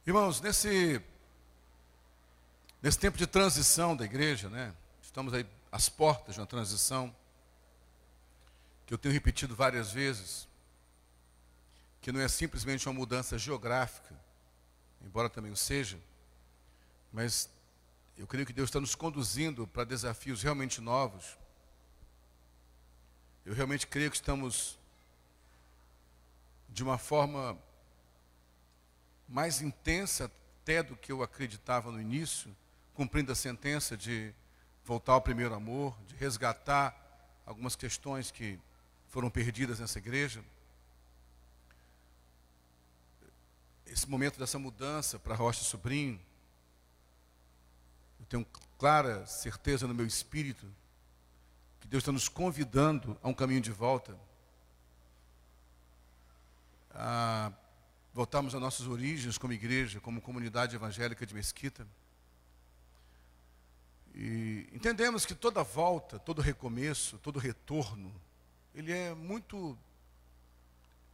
Irmãos, nesse tempo de transição da igreja, né? Estamos aí às portas de uma transição que eu tenho repetido várias vezes, que não é simplesmente uma mudança geográfica, embora também o seja, mas eu creio que Deus está nos conduzindo para desafios realmente novos. Eu realmente creio que estamos de uma forma mais intensa até do que eu acreditava no início, cumprindo a sentença de voltar ao primeiro amor, de resgatar algumas questões que foram perdidas nessa igreja. Esse momento dessa mudança para Rocha Sobrinho, eu tenho clara certeza no meu espírito que Deus está nos convidando a um caminho de volta, a voltarmos às nossas origens como igreja, como comunidade evangélica de Mesquita. E entendemos que toda volta, todo recomeço, todo retorno, ele é muito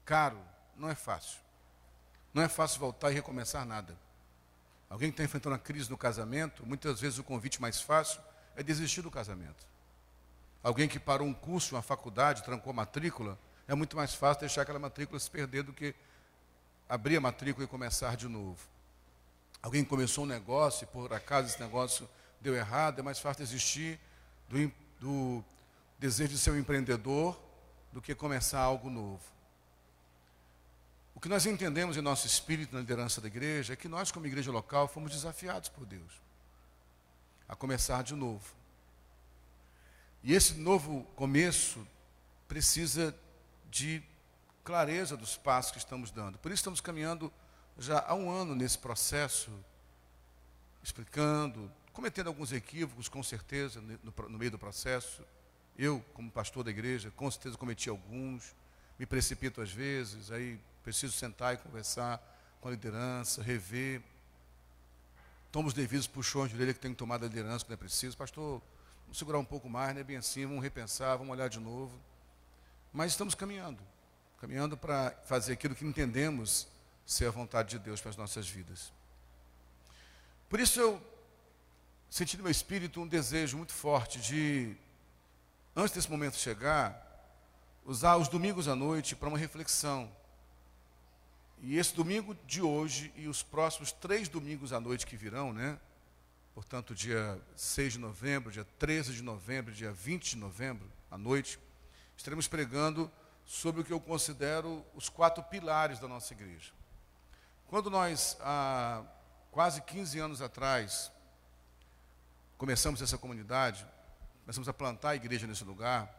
caro, não é fácil. Não é fácil voltar e recomeçar nada. Alguém que está enfrentando uma crise no casamento, muitas vezes o convite mais fácil é desistir do casamento. Alguém que parou um curso, uma faculdade, trancou a matrícula, é muito mais fácil deixar aquela matrícula se perder do que abrir a matrícula e começar de novo. Alguém que começou um negócio e por acaso esse negócio deu errado, é mais fácil desistir do desejo de ser um empreendedor do que começar algo novo. O que nós entendemos em nosso espírito na liderança da igreja é que nós, como igreja local, fomos desafiados por Deus a começar de novo. E esse novo começo precisa de clareza dos passos que estamos dando. Por isso estamos caminhando já há um ano nesse processo, explicando, cometendo alguns equívocos, com certeza, no meio do processo. Eu, como pastor da igreja, com certeza cometi alguns, me precipito às vezes, aí preciso sentar e conversar com a liderança, rever. Tomo os devidos puxões de orelha que tenho que tomar da liderança quando é preciso. Pastor, vamos segurar um pouco mais, não é bem assim, vamos repensar, vamos olhar de novo. Mas estamos caminhando para fazer aquilo que entendemos ser a vontade de Deus para as nossas vidas. Por isso eu senti no meu espírito um desejo muito forte de, antes desse momento chegar, usar os domingos à noite para uma reflexão. E esse domingo de hoje e os próximos 3 domingos à noite que virão, né? Portanto, dia 6 de novembro, dia 13 de novembro, dia 20 de novembro, à noite, estaremos pregando sobre o que eu considero os 4 pilares da nossa igreja. Quando nós, há quase 15 anos atrás, começamos essa comunidade, começamos a plantar a igreja nesse lugar,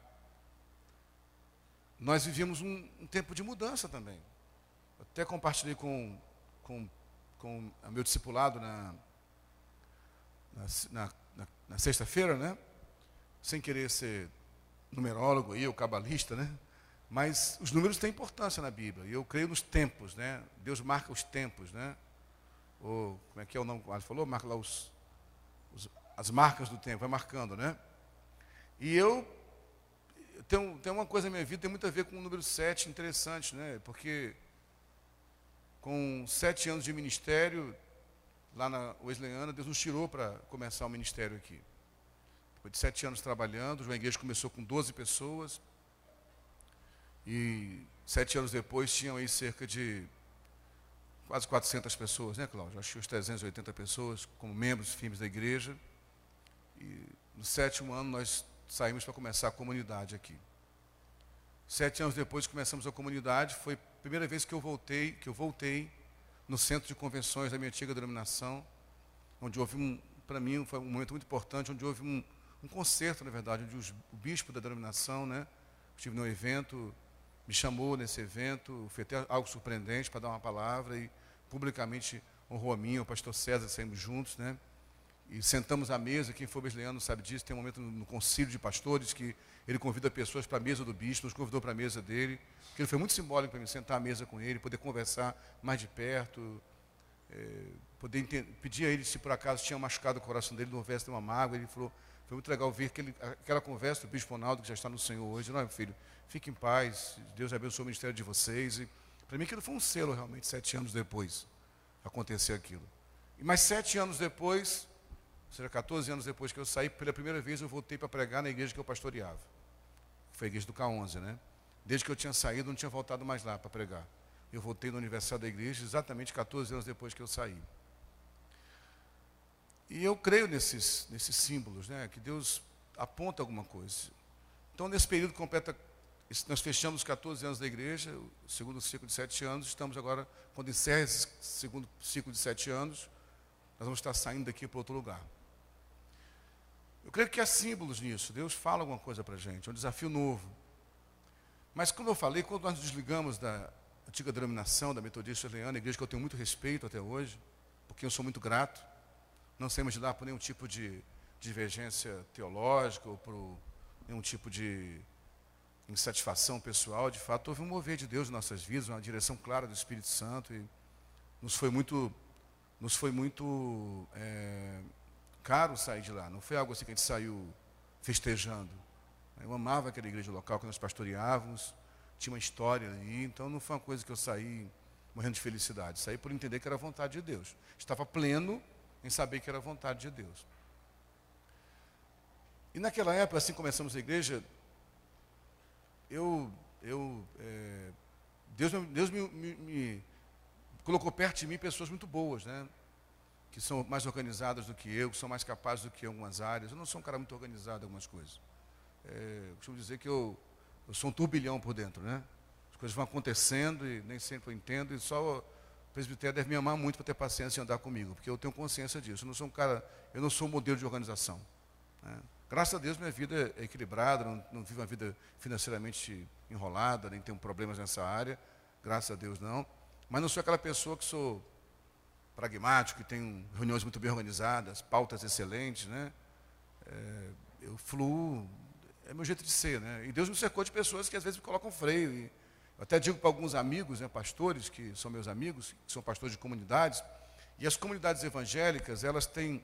nós vivíamos um tempo de mudança também. Eu até compartilhei com o meu discipulado na sexta-feira, né? Sem querer ser numerólogo aí, ou cabalista, né? Mas os números têm importância na Bíblia, e eu creio nos tempos, né? Deus marca os tempos, né? Ou, como é que é o nome que ele falou? Marca lá as marcas do tempo, vai marcando, né? E eu tenho uma coisa na minha vida, tem muito a ver com o número 7, interessante, né? Porque com 7 anos de ministério, lá na Wesleyana, Deus nos tirou para começar o ministério aqui. Depois de 7 anos trabalhando, uma igreja começou com 12 pessoas, e 7 anos depois tinham aí cerca de quase 400 pessoas, né, Cláudio? Acho que uns 380 pessoas como membros firmes da igreja. E no 7º ano nós saímos para começar a comunidade aqui. 7 anos depois que começamos a comunidade, foi a primeira vez que eu voltei no centro de convenções da minha antiga denominação, onde houve para mim foi um momento muito importante, onde houve um concerto, na verdade, onde o bispo da denominação, né, estive no evento, me chamou nesse evento, foi até algo surpreendente para dar uma palavra e publicamente honrou a mim, o pastor César, saímos juntos, né? E sentamos à mesa, quem for wesleyano sabe disso, tem um momento no concílio de pastores que ele convida pessoas para a mesa do bispo, nos convidou para a mesa dele, que ele foi muito simbólico para mim, sentar à mesa com ele, poder conversar mais de perto, poder pedir a ele se por acaso tinha machucado o coração dele, não houvesse uma mágoa. Ele falou, foi muito legal ver aquela conversa do bispo Ronaldo, que já está no Senhor hoje. Não, meu filho, fique em paz, Deus abençoe o ministério de vocês. E para mim aquilo foi um selo realmente, 7 anos depois. acontecer aquilo. E mais 7 anos depois, ou seja, 14 anos depois que eu saí, pela primeira vez eu voltei para pregar na igreja que eu pastoreava. Foi a igreja do K11, né? Desde que eu tinha saído, não tinha voltado mais lá para pregar. Eu voltei no aniversário da igreja exatamente 14 anos depois que eu saí. E eu creio nesses símbolos, né? Que Deus aponta alguma coisa. Então, nesse período completa, nós fechamos 14 anos da igreja, o segundo ciclo de 7 anos, estamos agora, quando encerra esse segundo ciclo de 7 anos, nós vamos estar saindo daqui para outro lugar. Eu creio que há símbolos nisso, Deus fala alguma coisa para a gente, é um desafio novo. Mas, como eu falei, quando nós nos desligamos da antiga denominação, da Metodista Leana, igreja que eu tenho muito respeito até hoje, porque eu sou muito grato, não saímos de lá por nenhum tipo de divergência teológica ou por nenhum tipo de insatisfação pessoal. De fato, houve um mover de Deus em nossas vidas, uma direção clara do Espírito Santo, e nos foi muito caro sair de lá. Não foi algo assim que a gente saiu festejando. Eu amava aquela igreja local que nós pastoreávamos, tinha uma história ali, então não foi uma coisa que eu saí morrendo de felicidade. Saí por entender que era a vontade de Deus. Estava pleno em saber que era a vontade de Deus. E naquela época, assim começamos a igreja, Deus me colocou perto de mim pessoas muito boas, né? Que são mais organizadas do que eu, que são mais capazes do que em algumas áreas. Eu não sou um cara muito organizado em algumas coisas. Eu costumo dizer que eu sou um turbilhão por dentro, né? As coisas vão acontecendo e nem sempre eu entendo, e só o presbitério deve me amar muito para ter paciência em andar comigo, porque eu tenho consciência disso. Eu não sou um modelo de organização, né? Graças a Deus minha vida é equilibrada, não vivo uma vida financeiramente enrolada, nem tenho problemas nessa área, graças a Deus não. Mas não sou aquela pessoa que sou pragmático, que tem reuniões muito bem organizadas, pautas excelentes, né? Eu fluo, é meu jeito de ser, né? E Deus me cercou de pessoas que às vezes me colocam freio. E eu até digo para alguns amigos, né, pastores, que são meus amigos, que são pastores de comunidades, e as comunidades evangélicas, elas têm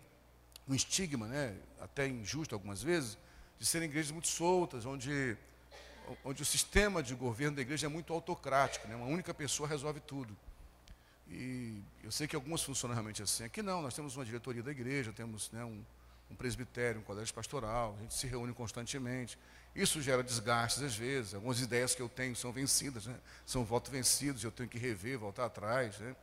um estigma, né, até injusto algumas vezes, de serem igrejas muito soltas, onde o sistema de governo da igreja é muito autocrático, né? Uma única pessoa resolve tudo. E eu sei que algumas funcionam realmente assim. Aqui não, nós temos uma diretoria da igreja, temos, né, um presbitério, um colégio pastoral, a gente se reúne constantemente. Isso gera desgastes às vezes, algumas ideias que eu tenho são vencidas, né? São votos vencidos, eu tenho que rever, voltar atrás, né?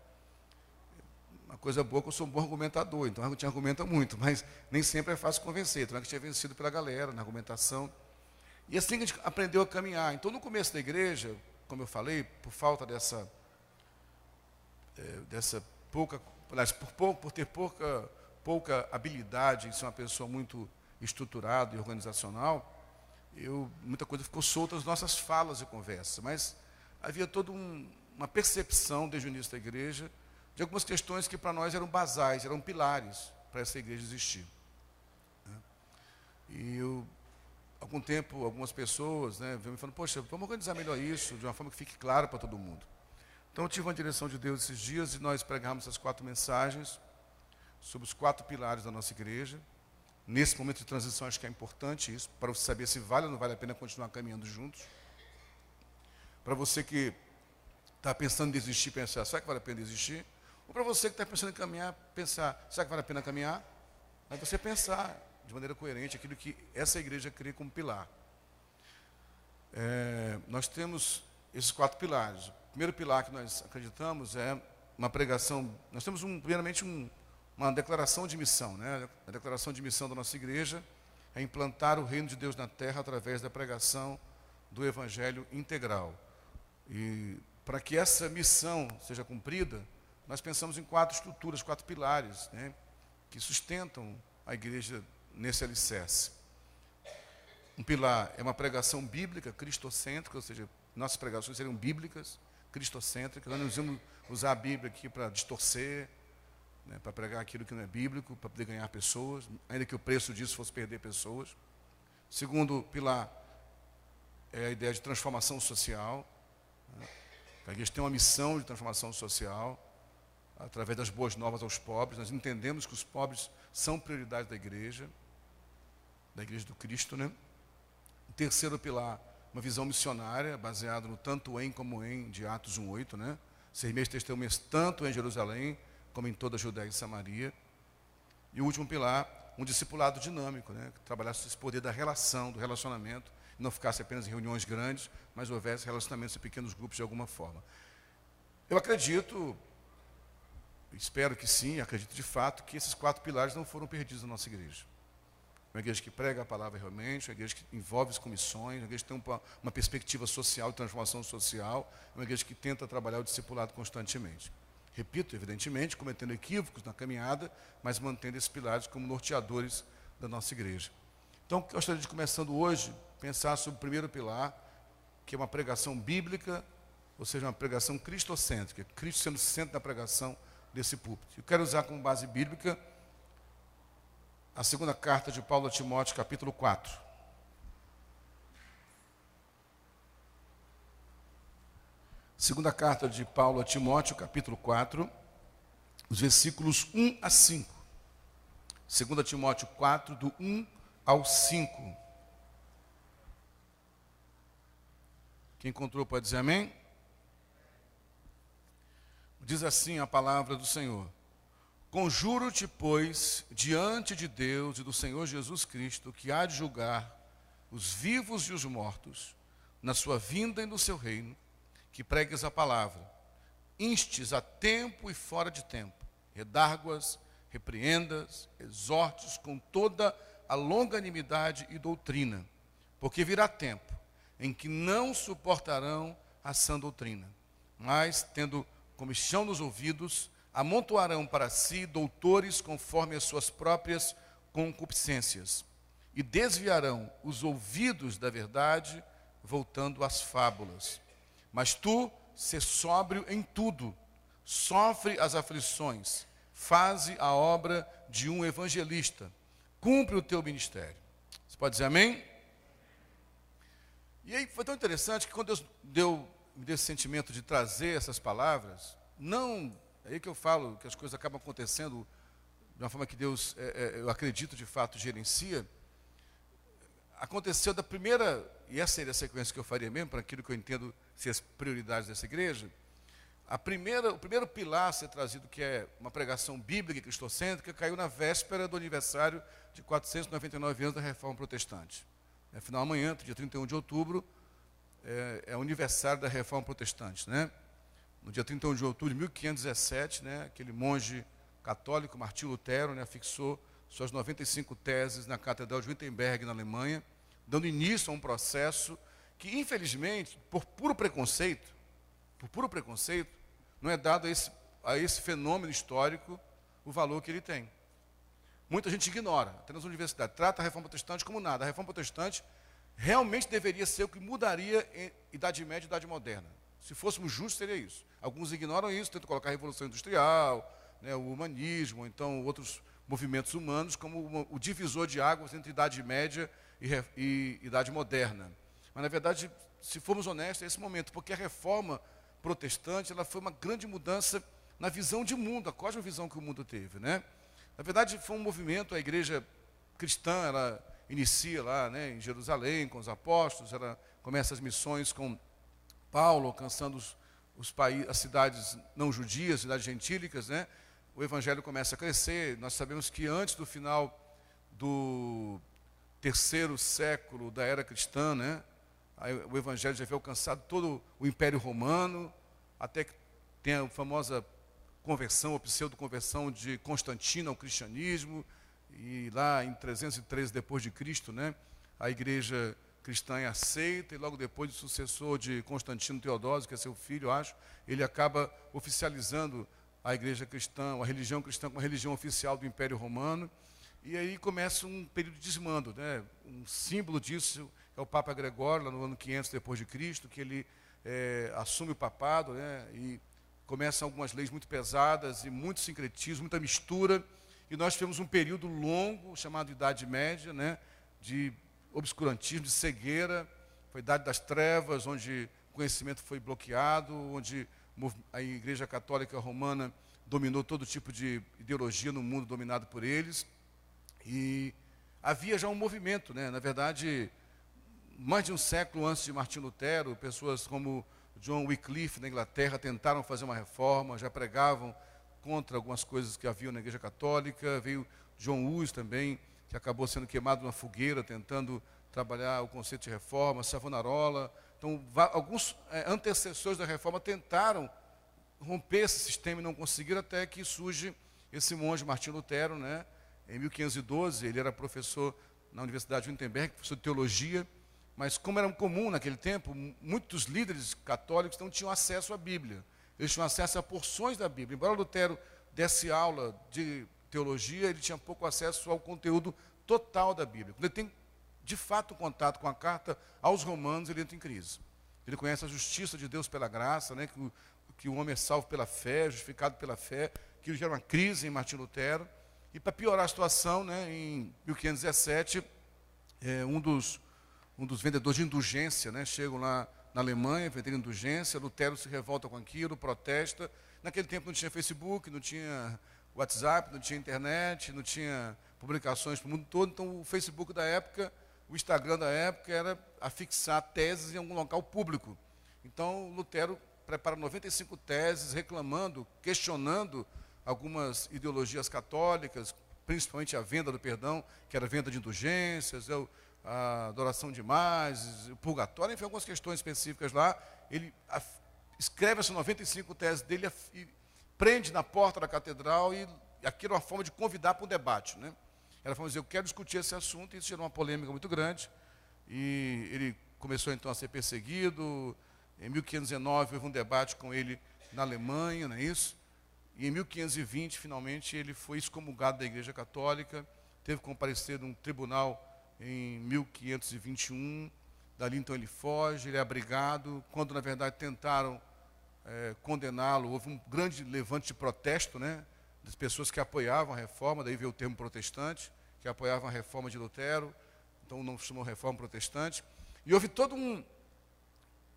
Uma coisa boa é que eu sou um bom argumentador, então a gente argumenta muito, mas nem sempre é fácil convencer, então a gente é vencido pela galera na argumentação. E assim que a gente aprendeu a caminhar. Então no começo da igreja, como eu falei, por falta dessa pouca, por ter pouca habilidade em ser uma pessoa muito estruturada e organizacional, muita coisa ficou solta nas nossas falas e conversas, mas havia toda uma percepção desde o início da igreja de algumas questões que para nós eram basais, eram pilares para essa igreja existir, né? E algum tempo, algumas pessoas, né, vêm me falando, poxa, vamos organizar melhor isso, de uma forma que fique claro para todo mundo. Então eu tive uma direção de Deus esses dias e nós pregamos essas 4 mensagens sobre os 4 pilares da nossa igreja. Nesse momento de transição acho que é importante isso, para você saber se vale ou não vale a pena continuar caminhando juntos. Para você que está pensando em desistir, pensar, será que vale a pena desistir? Ou para você que está pensando em caminhar, pensar, será que vale a pena caminhar? Aí você pensar de maneira coerente aquilo que essa igreja crê como pilar. Nós temos esses 4 pilares. O primeiro pilar que nós acreditamos é uma pregação. Nós temos primeiramente uma declaração de missão, né? A declaração de missão da nossa igreja é implantar o reino de Deus na terra através da pregação do evangelho integral. E para que essa missão seja cumprida, nós pensamos em 4 estruturas, 4 pilares, né, que sustentam a igreja nesse alicerce. Um pilar é uma pregação bíblica, cristocêntrica, ou seja, nossas pregações seriam bíblicas, cristocêntricas. Nós não vamos usar a Bíblia aqui para distorcer, né, para pregar aquilo que não é bíblico, para poder ganhar pessoas, ainda que o preço disso fosse perder pessoas. Segundo pilar é a ideia de transformação social, né? A igreja tem uma missão de transformação social, através das boas novas aos pobres. Nós entendemos que os pobres são prioridade da igreja do Cristo, né? O terceiro pilar, uma visão missionária, baseada no tanto em como em, de Atos 1:8, né? Ser meus testemunhas tanto em Jerusalém, como em toda a Judéia e Samaria. E o último pilar, um discipulado dinâmico, né, que trabalhasse esse poder da relação, do relacionamento, e não ficasse apenas em reuniões grandes, mas houvesse relacionamentos em pequenos grupos de alguma forma. Eu acredito, espero que sim, acredito de fato, que esses 4 pilares não foram perdidos na nossa igreja. Uma igreja que prega a palavra realmente, uma igreja que envolve-se com missões, uma igreja que tem uma perspectiva social, de transformação social, uma igreja que tenta trabalhar o discipulado constantemente. Repito, evidentemente, cometendo equívocos na caminhada, mas mantendo esses pilares como norteadores da nossa igreja. Então, gostaria de, começando hoje, pensar sobre o primeiro pilar, que é uma pregação bíblica, ou seja, uma pregação cristocêntrica, Cristo sendo o centro da pregação desse púlpito. Eu quero usar como base bíblica a segunda carta de Paulo a Timóteo, capítulo 4. Segunda carta de Paulo a Timóteo, capítulo 4, os versículos 1 a 5. 2 Timóteo 4, do 1 ao 5. Quem encontrou pode dizer amém? Diz assim a palavra do Senhor: Conjuro-te, pois, diante de Deus e do Senhor Jesus Cristo, que há de julgar os vivos e os mortos, na sua vinda e no seu reino, que pregues a palavra, instes a tempo e fora de tempo, redarguas, repreendas, exortes com toda a longanimidade e doutrina, porque virá tempo em que não suportarão a sã doutrina, mas, tendo comichão nos ouvidos, amontoarão para si doutores conforme as suas próprias concupiscências, e desviarão os ouvidos da verdade, voltando às fábulas. Mas tu, sê sóbrio em tudo, sofre as aflições, faze a obra de um evangelista, cumpre o teu ministério. Você pode dizer amém? E aí foi tão interessante que quando Deus me deu esse sentimento de trazer essas palavras, não, é aí que eu falo que as coisas acabam acontecendo de uma forma que Deus, eu acredito de fato, gerencia. Aconteceu da primeira, e essa seria a sequência que eu faria mesmo, para aquilo que eu entendo ser as prioridades dessa igreja. O primeiro pilar a ser trazido, que é uma pregação bíblica e cristocêntrica, caiu na véspera do aniversário de 499 anos da Reforma Protestante. Afinal, amanhã, dia 31 de outubro, é o aniversário da Reforma Protestante, né? No dia 31 de outubro de 1517, né, aquele monge católico, Martim Lutero, né, fixou suas 95 teses na Catedral de Wittenberg, na Alemanha, dando início a um processo que, infelizmente, por puro preconceito, não é dado a esse fenômeno histórico o valor que ele tem. Muita gente ignora, até nas universidades, trata a Reforma Protestante como nada. A Reforma Protestante realmente deveria ser o que mudaria em Idade Média e Idade Moderna. Se fôssemos justos, seria isso. Alguns ignoram isso, tentam colocar a Revolução Industrial, né, o humanismo, ou então outros movimentos humanos, como o divisor de águas entre Idade Média e Idade Moderna. Mas, na verdade, se formos honestos, é esse momento, porque a Reforma Protestante ela foi uma grande mudança na visão de mundo, a cosmovisão que o mundo teve, né? Na verdade, foi um movimento, a igreja cristã, ela inicia lá, né, em Jerusalém, com os apóstolos, ela começa as missões com Paulo, alcançando as cidades não judias, cidades gentílicas, né? O evangelho começa a crescer. Nós sabemos que antes do final do 3º século da era cristã, né, o evangelho já havia alcançado todo o Império Romano, até que tem a famosa conversão, ou pseudo-conversão de Constantino ao cristianismo, e lá em 313 depois de Cristo, né, a igreja cristã é aceita, e logo depois o sucessor de Constantino, Teodósio, que é seu filho, acho, ele acaba oficializando a igreja cristã, a religião cristã como a religião oficial do Império Romano, e aí começa um período de desmando, né? Um símbolo disso é o Papa Gregório, lá no ano 500 depois de Cristo, que ele assume o papado, né? E começam algumas leis muito pesadas e muito sincretismo, muita mistura, e nós tivemos um período longo, chamado Idade Média, né? De obscurantismo, de cegueira, foi a Idade das Trevas, onde o conhecimento foi bloqueado, onde a Igreja Católica Romana dominou todo tipo de ideologia no mundo dominado por eles, e havia já um movimento, né? Na verdade, mais de um século antes de Martim Lutero, pessoas como John Wycliffe, na Inglaterra, tentaram fazer uma reforma, já pregavam contra algumas coisas que haviam na Igreja Católica. Veio João Hus também, que acabou sendo queimado numa fogueira, tentando trabalhar o conceito de reforma, Savonarola. Então, alguns antecessores da reforma tentaram romper esse sistema e não conseguiram, até que surge esse monge Martinho Lutero, né? Em 1512, ele era professor na Universidade de Wittenberg, professor de teologia, mas como era comum naquele tempo, muitos líderes católicos não tinham acesso à Bíblia. Eles tinham acesso a porções da Bíblia. Embora Lutero desse aula de teologia, ele tinha pouco acesso ao conteúdo total da Bíblia. Quando ele tem, de fato, contato com a carta aos Romanos, ele entra em crise. Ele conhece a justiça de Deus pela graça, né, que o homem é salvo pela fé, justificado pela fé, que gera uma crise em Martinho Lutero. E para piorar a situação, né, em 1517, um dos vendedores de indulgência, né, chegam lá na Alemanha, vendendo indulgência. Lutero se revolta com aquilo, protesta. Naquele tempo não tinha Facebook, não tinha WhatsApp, não tinha internet, não tinha publicações para o mundo todo. Então o Facebook da época, o Instagram da época era afixar teses em algum local público. Então Lutero prepara 95 teses reclamando, questionando algumas ideologias católicas, principalmente a venda do perdão, que era a venda de indulgências, a adoração de imagens, o purgatório, enfim, algumas questões específicas lá. Ele escreve essas 95 teses dele e prende na porta da catedral, e aquilo é uma forma de convidar para um debate, né? Era a forma de dizer: eu quero discutir esse assunto, e isso gerou uma polêmica muito grande, e ele começou então a ser perseguido. Em 1519 houve um debate com ele na Alemanha, não é isso? E em 1520, finalmente, ele foi excomungado da Igreja Católica, teve que comparecer num tribunal em 1521, dali então ele foge, ele é abrigado. Quando na verdade tentaram condená-lo, houve um grande levante de protesto, né, das pessoas que apoiavam a reforma, daí veio o termo protestante, que apoiavam a reforma de Lutero, então não se chamou reforma protestante. E houve todo um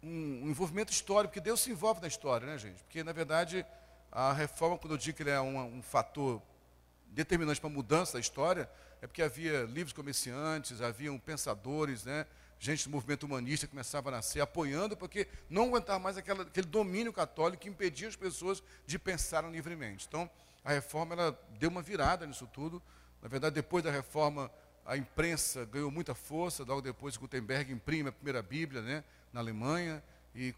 envolvimento histórico, porque Deus se envolve na história, né, gente? Porque na verdade a reforma, quando eu digo que ele é um fator determinante para a mudança da história, é porque havia livres comerciantes, haviam pensadores, né, gente do movimento humanista que começava a nascer, apoiando, porque não aguentava mais aquele domínio católico que impedia as pessoas de pensarem livremente. Então, a reforma ela deu uma virada nisso tudo. Na verdade, depois da reforma, a imprensa ganhou muita força. Logo depois, Gutenberg imprime a primeira Bíblia, né, na Alemanha, e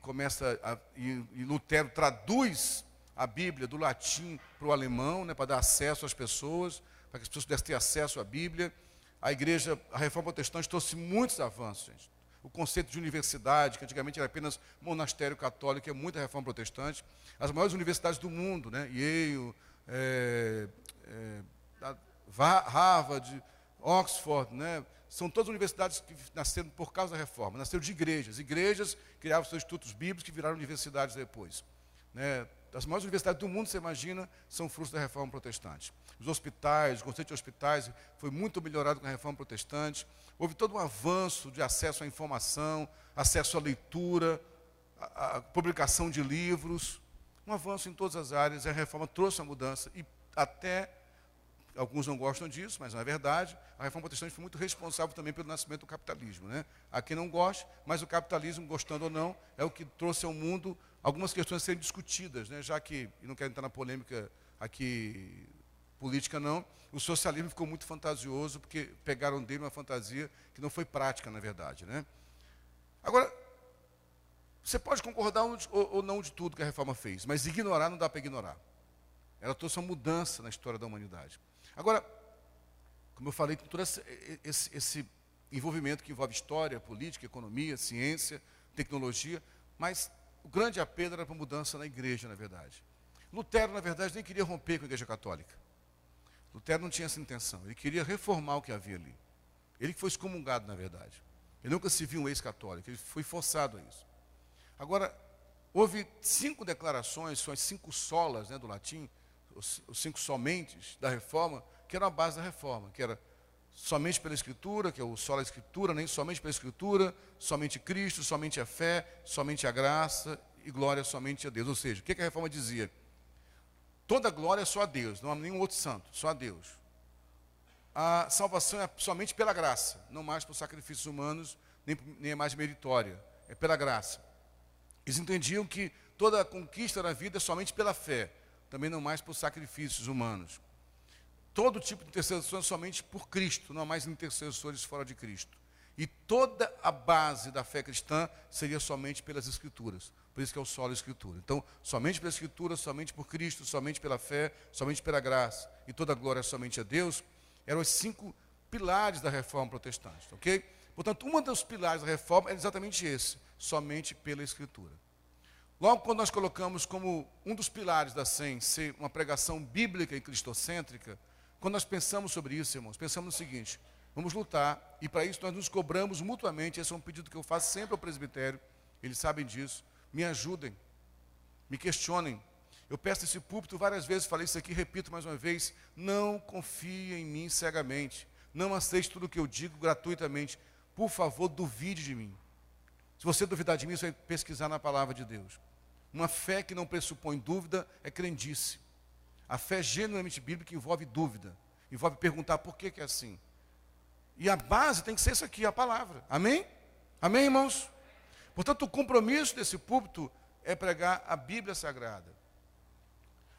e Lutero traduz a Bíblia do latim para o alemão, né, para dar acesso às pessoas, para que as pessoas pudessem ter acesso à Bíblia. A reforma protestante trouxe muitos avanços, gente. O conceito de universidade, que antigamente era apenas monastério católico, é muita reforma protestante. As maiores universidades do mundo, né, Yale, Harvard, Oxford, né, são todas universidades que nasceram por causa da reforma, nasceram de igrejas. Igrejas criavam seus institutos bíblicos que viraram universidades depois, né. As maiores universidades do mundo, você imagina, são frutos da reforma protestante. Os hospitais, o conceito de hospitais foi muito melhorado com a reforma protestante. Houve todo um avanço de acesso à informação, acesso à leitura, a publicação de livros, um avanço em todas as áreas. A reforma trouxe a mudança, e até, alguns não gostam disso, mas não é verdade, a reforma protestante foi muito responsável também pelo nascimento do capitalismo, né? Há quem não goste, mas o capitalismo, gostando ou não, é o que trouxe ao mundo algumas questões a serem discutidas, né? Já que, e não quero entrar na polêmica aqui política não, o socialismo ficou muito fantasioso, porque pegaram dele uma fantasia que não foi prática, na verdade, né? Agora, você pode concordar ou não de tudo que a reforma fez, mas ignorar não dá para ignorar. Ela trouxe uma mudança na história da humanidade. Agora, como eu falei, com todo esse envolvimento que envolve história, política, economia, ciência, tecnologia, mas o grande apelo era para a mudança na igreja, na verdade. Lutero, na verdade, nem queria romper com a Igreja Católica. Lutero não tinha essa intenção, ele queria reformar o que havia ali. Ele que foi excomungado, na verdade. Ele nunca se viu um ex-católico, ele foi forçado a isso. Agora, houve 5 declarações, são as 5 solas, né, do latim, os 5 somentes da reforma, que eram a base da reforma, que era somente pela Escritura, que é o sola Escritura, nem somente pela Escritura, somente Cristo, somente a fé, somente a graça e glória somente a Deus. Ou seja, o que a reforma dizia? Toda glória é só a Deus, não há nenhum outro santo, só a Deus. A salvação é somente pela graça, não mais por sacrifícios humanos, nem é mais meritória, é pela graça. Eles entendiam que toda a conquista na vida é somente pela fé. também não mais por sacrifícios humanos. Todo tipo de intercessão é somente por Cristo, não há mais intercessores fora de Cristo. E toda a base da fé cristã seria somente pelas Escrituras. Por isso que é o solo Escritura. Então, somente pela Escritura, somente por Cristo, somente pela fé, somente pela graça. E toda a glória somente a Deus. Eram os 5 pilares da reforma protestante, ok? Portanto, um dos pilares da reforma é exatamente esse, somente pela Escritura. Logo, quando nós colocamos como um dos pilares da SEM ser uma pregação bíblica e cristocêntrica, quando nós pensamos sobre isso, irmãos, pensamos no seguinte: vamos lutar, e para isso nós nos cobramos mutuamente. Esse é um pedido que eu faço sempre ao presbitério, eles sabem disso. Me ajudem, me questionem. Eu peço esse púlpito várias vezes, falei isso aqui, repito mais uma vez: não confie em mim cegamente, não aceite tudo o que eu digo gratuitamente. Por favor, duvide de mim. Se você duvidar de mim, você vai pesquisar na palavra de Deus. Uma fé que não pressupõe dúvida é crendice. A fé genuinamente bíblica envolve dúvida, envolve perguntar por que é assim. E a base tem que ser isso aqui, a palavra. Amém? Amém, irmãos? Portanto, o compromisso desse púlpito é pregar a Bíblia Sagrada.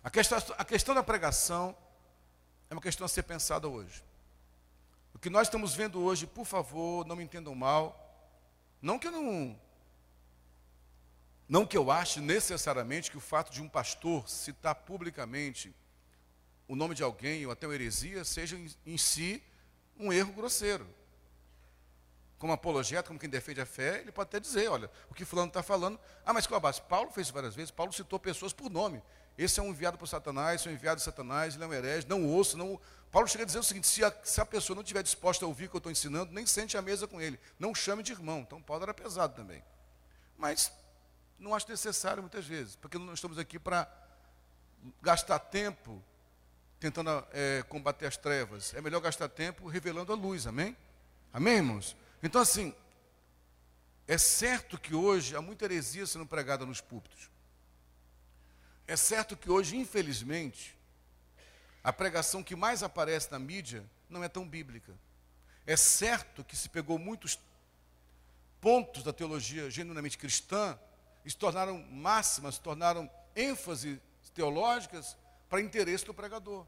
A questão da pregação é uma questão a ser pensada hoje. O que nós estamos vendo hoje, por favor, não me entendam mal, não que eu ache necessariamente que o fato de um pastor citar publicamente o nome de alguém ou até uma heresia seja em si um erro grosseiro. Como apologeta, como quem defende a fé, ele pode até dizer: olha, o que fulano está falando. Mas Cláudio, Paulo fez isso várias vezes, Paulo citou pessoas por nome. Esse é um enviado por Satanás, esse é um enviado de Satanás, ele é um herege, não ouça, não... Paulo chega a dizer o seguinte: se a pessoa não estiver disposta a ouvir o que eu estou ensinando, nem sente à mesa com ele, não chame de irmão. Então Paulo era pesado também. Mas não acho necessário muitas vezes, porque nós estamos aqui para gastar tempo tentando combater as trevas. É melhor gastar tempo revelando a luz, amém? Amém, irmãos? Então, assim, é certo que hoje há muita heresia sendo pregada nos púlpitos. É certo que hoje, infelizmente, a pregação que mais aparece na mídia não é tão bíblica. É certo que se pegou muitos pontos da teologia genuinamente cristã e se tornaram máximas, se tornaram ênfases teológicas para interesse do pregador.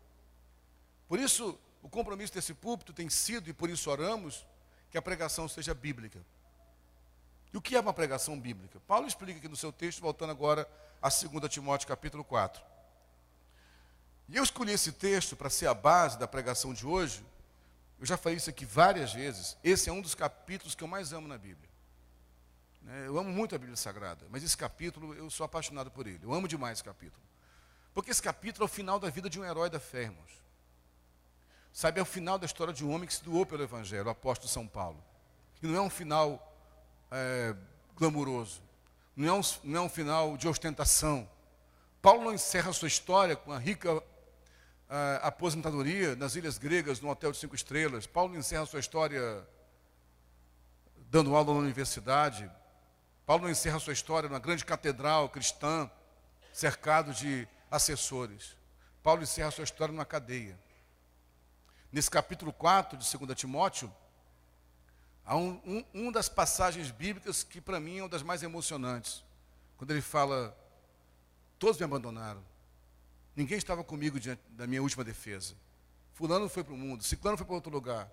Por isso, o compromisso desse púlpito tem sido, e por isso oramos, que a pregação seja bíblica. E o que é uma pregação bíblica? Paulo explica aqui no seu texto, voltando agora a 2 Timóteo capítulo 4. E eu escolhi esse texto para ser a base da pregação de hoje. Eu já falei isso aqui várias vezes. Esse é um dos capítulos que eu mais amo na Bíblia. Eu amo muito a Bíblia Sagrada, mas esse capítulo, eu sou apaixonado por ele. Eu amo demais esse capítulo. Porque esse capítulo é o final da vida de um herói da fé, irmãos. Sabe, é o final da história de um homem que se doou pelo Evangelho, o apóstolo São Paulo. E não é um final glamuroso. Não é um final de ostentação. Paulo não encerra a sua história com a rica aposentadoria nas ilhas gregas, num hotel de 5 estrelas. Paulo não encerra a sua história dando aula na universidade. Paulo não encerra a sua história numa grande catedral cristã, cercado de assessores. Paulo encerra a sua história numa cadeia. Nesse capítulo 4 de 2 Timóteo, há uma das passagens bíblicas que para mim é uma das mais emocionantes. Quando ele fala: todos me abandonaram. Ninguém estava comigo diante da minha última defesa. Fulano foi para o mundo, ciclano foi para outro lugar.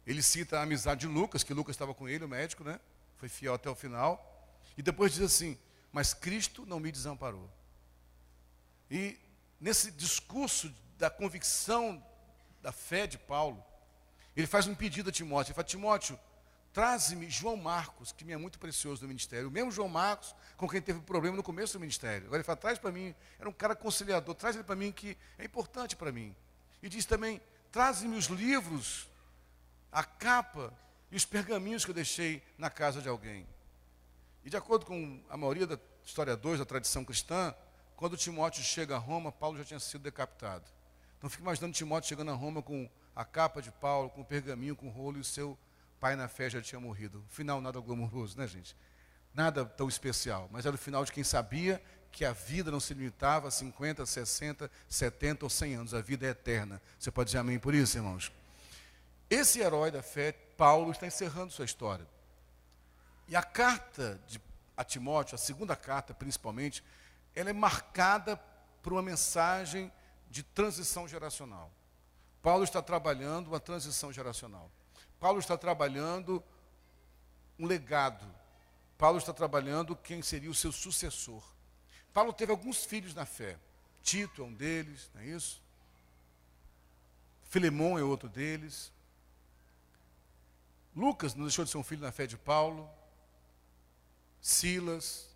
Ele cita a amizade de Lucas, que Lucas estava com ele, o médico, né? Foi fiel até o final. E depois diz assim: mas Cristo não me desamparou. E nesse discurso da convicção da fé de Paulo, ele faz um pedido a Timóteo. Ele fala: Timóteo, traze-me João Marcos, que me é muito precioso no ministério. O mesmo João Marcos com quem teve problema no começo do ministério. Agora ele fala: traz para mim, era um cara conciliador, traz ele para mim, que é importante para mim. E diz também: traze-me os livros, a capa e os pergaminhos que eu deixei na casa de alguém. E de acordo com a maioria dos historiadores da tradição cristã, quando Timóteo chega a Roma, Paulo já tinha sido decapitado. Então fica imaginando Timóteo chegando a Roma com a capa de Paulo, com o pergaminho, com o rolo, e o seu pai na fé já tinha morrido. Final nada glamouroso, né, gente? Nada tão especial, mas era o final de quem sabia que a vida não se limitava a 50, 60, 70 ou 100 anos. A vida é eterna. Você pode dizer amém por isso, irmãos? Esse herói da fé, Paulo, está encerrando sua história. E a carta a Timóteo, a segunda carta principalmente, ela é marcada por uma mensagem de transição geracional. Paulo está trabalhando uma transição geracional. Paulo está trabalhando um legado. Paulo está trabalhando quem seria o seu sucessor. Paulo teve alguns filhos na fé. Tito é um deles, não é isso? Filemão é outro deles. Lucas não deixou de ser um filho na fé de Paulo. Silas.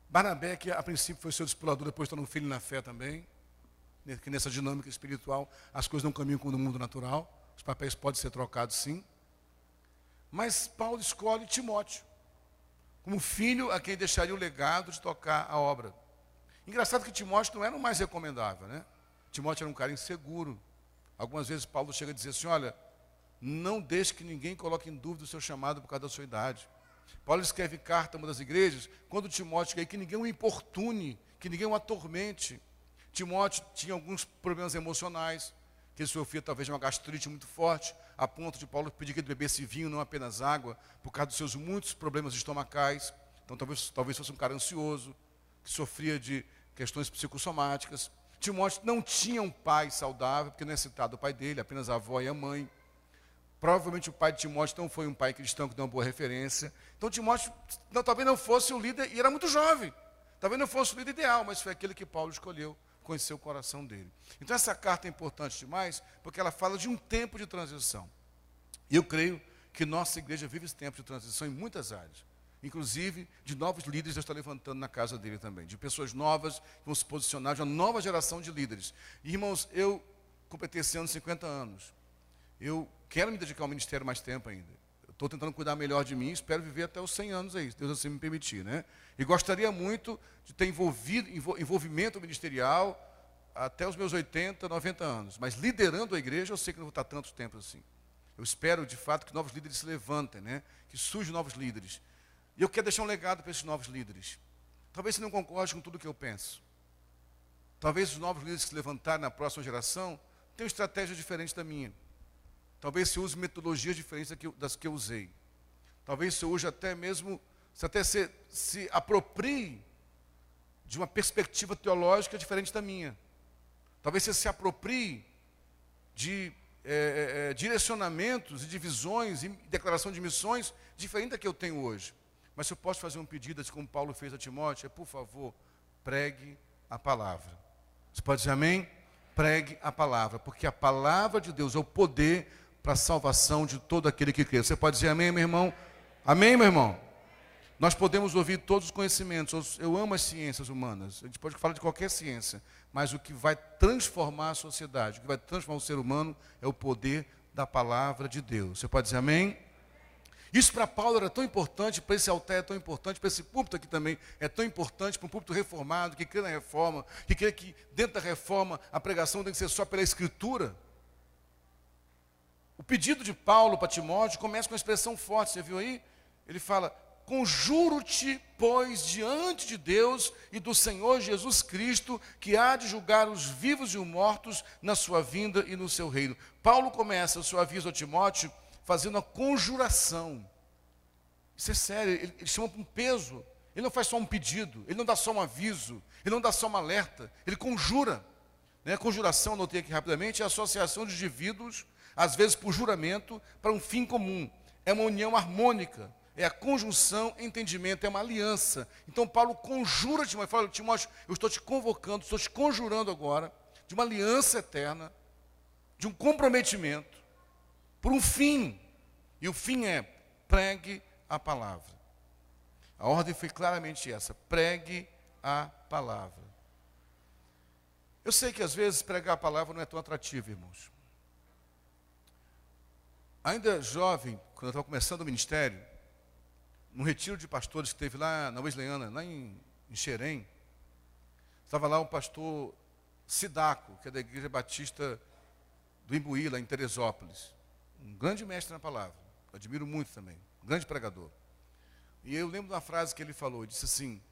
Barnabé, que a princípio foi seu discipulador, depois tornou um filho na fé também. Que nessa dinâmica espiritual as coisas não caminham como no mundo natural. Os papéis podem ser trocados, sim. Mas Paulo escolhe Timóteo como filho a quem deixaria o legado de tocar a obra. Engraçado que Timóteo não era o mais recomendável, né? Timóteo era um cara inseguro. Algumas vezes Paulo chega a dizer assim, olha, não deixe que ninguém coloque em dúvida o seu chamado por causa da sua idade. Paulo escreve carta a uma das igrejas, quando Timóteo quer que ninguém o importune, que ninguém o atormente. Timóteo tinha alguns problemas emocionais, que ele sofria talvez de uma gastrite muito forte, a ponto de Paulo pedir que ele bebesse vinho, não apenas água, por causa dos seus muitos problemas estomacais. Então talvez fosse um cara ansioso, que sofria de questões psicossomáticas. Timóteo não tinha um pai saudável, porque não é citado o pai dele, apenas a avó e a mãe. Provavelmente o pai de Timóteo não foi um pai cristão que deu uma boa referência. Então Timóteo talvez não fosse o líder, e era muito jovem. Talvez não fosse o líder ideal, mas foi aquele que Paulo escolheu, conheceu o coração dele. Então essa carta é importante demais, porque ela fala de um tempo de transição. E eu creio que nossa igreja vive esse tempo de transição em muitas áreas. Inclusive, de novos líderes, Deus está levantando na casa dele também. De pessoas novas que vão se posicionar, de uma nova geração de líderes. E, irmãos, eu completei esse ano 50 anos. Eu quero me dedicar ao ministério mais tempo ainda. Eu estou tentando cuidar melhor de mim, espero viver até os 100 anos aí, se Deus assim me permitir, né? E gostaria muito de ter envolvimento ministerial até os meus 80, 90 anos. Mas liderando a igreja, eu sei que não vou estar tanto tempo assim. Eu espero, de fato, que novos líderes se levantem, né? Que surjam novos líderes. E eu quero deixar um legado para esses novos líderes. Talvez você não concorde com tudo o que eu penso. Talvez os novos líderes que se levantarem na próxima geração tenham estratégias diferentes da minha. Talvez se use metodologias diferentes das que eu usei. Talvez se use até mesmo, se aproprie de uma perspectiva teológica diferente da minha. Talvez você se aproprie de direcionamentos e de visões e declaração de missões diferente da que eu tenho hoje. Mas se eu posso fazer um pedido, assim como Paulo fez a Timóteo, por favor, pregue a palavra. Você pode dizer amém? Pregue a palavra, porque a palavra de Deus é o poder para a salvação de todo aquele que crê. Você pode dizer amém, meu irmão? Amém, meu irmão? Nós podemos ouvir todos os conhecimentos. Eu amo as ciências humanas. A gente pode falar de qualquer ciência, mas o que vai transformar a sociedade, o que vai transformar o ser humano é o poder da palavra de Deus. Você pode dizer amém? Isso para Paulo era tão importante, para esse altar é tão importante, para esse púlpito aqui também é tão importante, para um púlpito reformado, que crê na reforma, que crê que dentro da reforma a pregação tem que ser só pela Escritura. O pedido de Paulo para Timóteo começa com uma expressão forte, você viu aí? Ele fala, conjuro-te, pois, diante de Deus e do Senhor Jesus Cristo, que há de julgar os vivos e os mortos na sua vinda e no seu reino. Paulo começa o seu aviso a Timóteo fazendo a conjuração. Isso é sério, ele chama para um peso. Ele não faz só um pedido, ele não dá só um aviso, ele não dá só um alerta, ele conjura. Né? Conjuração, anotei aqui rapidamente, é a associação de indivíduos, às vezes por juramento, para um fim comum. É uma união harmônica, é a conjunção, entendimento, é uma aliança. Então Paulo conjura Timóteo, fala, Timóteo, eu estou te convocando, estou te conjurando agora, de uma aliança eterna, de um comprometimento, por um fim. E o fim é, pregue a palavra. A ordem foi claramente essa, pregue a palavra. Eu sei que às vezes pregar a palavra não é tão atrativo, irmãos. Ainda jovem, quando eu estava começando o ministério, num retiro de pastores que teve lá na Wesleyana, lá em Xerém, estava lá o pastor Sidaco, que é da Igreja Batista do Imbuí, lá em Teresópolis. Um grande mestre na palavra, admiro muito também, um grande pregador. E eu lembro de uma frase que ele falou, ele disse assim,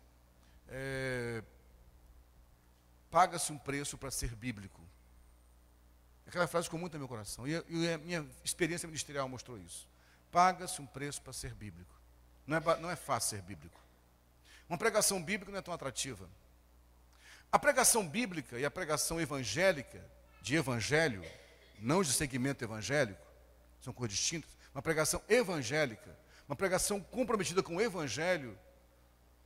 paga-se um preço para ser bíblico. Aquela frase ficou muito no meu coração, e a minha experiência ministerial mostrou isso. Paga-se um preço para ser bíblico. Não é fácil ser bíblico. Uma pregação bíblica não é tão atrativa. A pregação bíblica e a pregação evangélica, de evangelho, não de segmento evangélico, são coisas distintas. Uma pregação evangélica, uma pregação comprometida com o evangelho,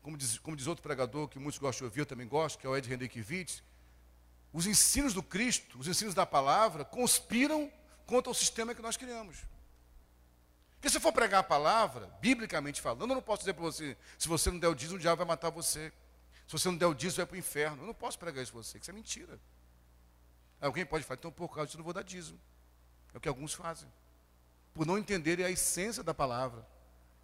como diz outro pregador que muitos gostam de ouvir, eu também gosto, que é o Ed Renekiewicz, os ensinos do Cristo, os ensinos da palavra, conspiram contra o sistema que nós criamos. Porque se eu for pregar a palavra, biblicamente falando, eu não posso dizer para você, se você não der o dízimo, o diabo vai matar você. Se você não der o dízimo, vai para o inferno. Eu não posso pregar isso para você, que isso é mentira. Alguém pode falar, então por causa disso eu não vou dar dízimo. É o que alguns fazem. Por não entenderem a essência da palavra.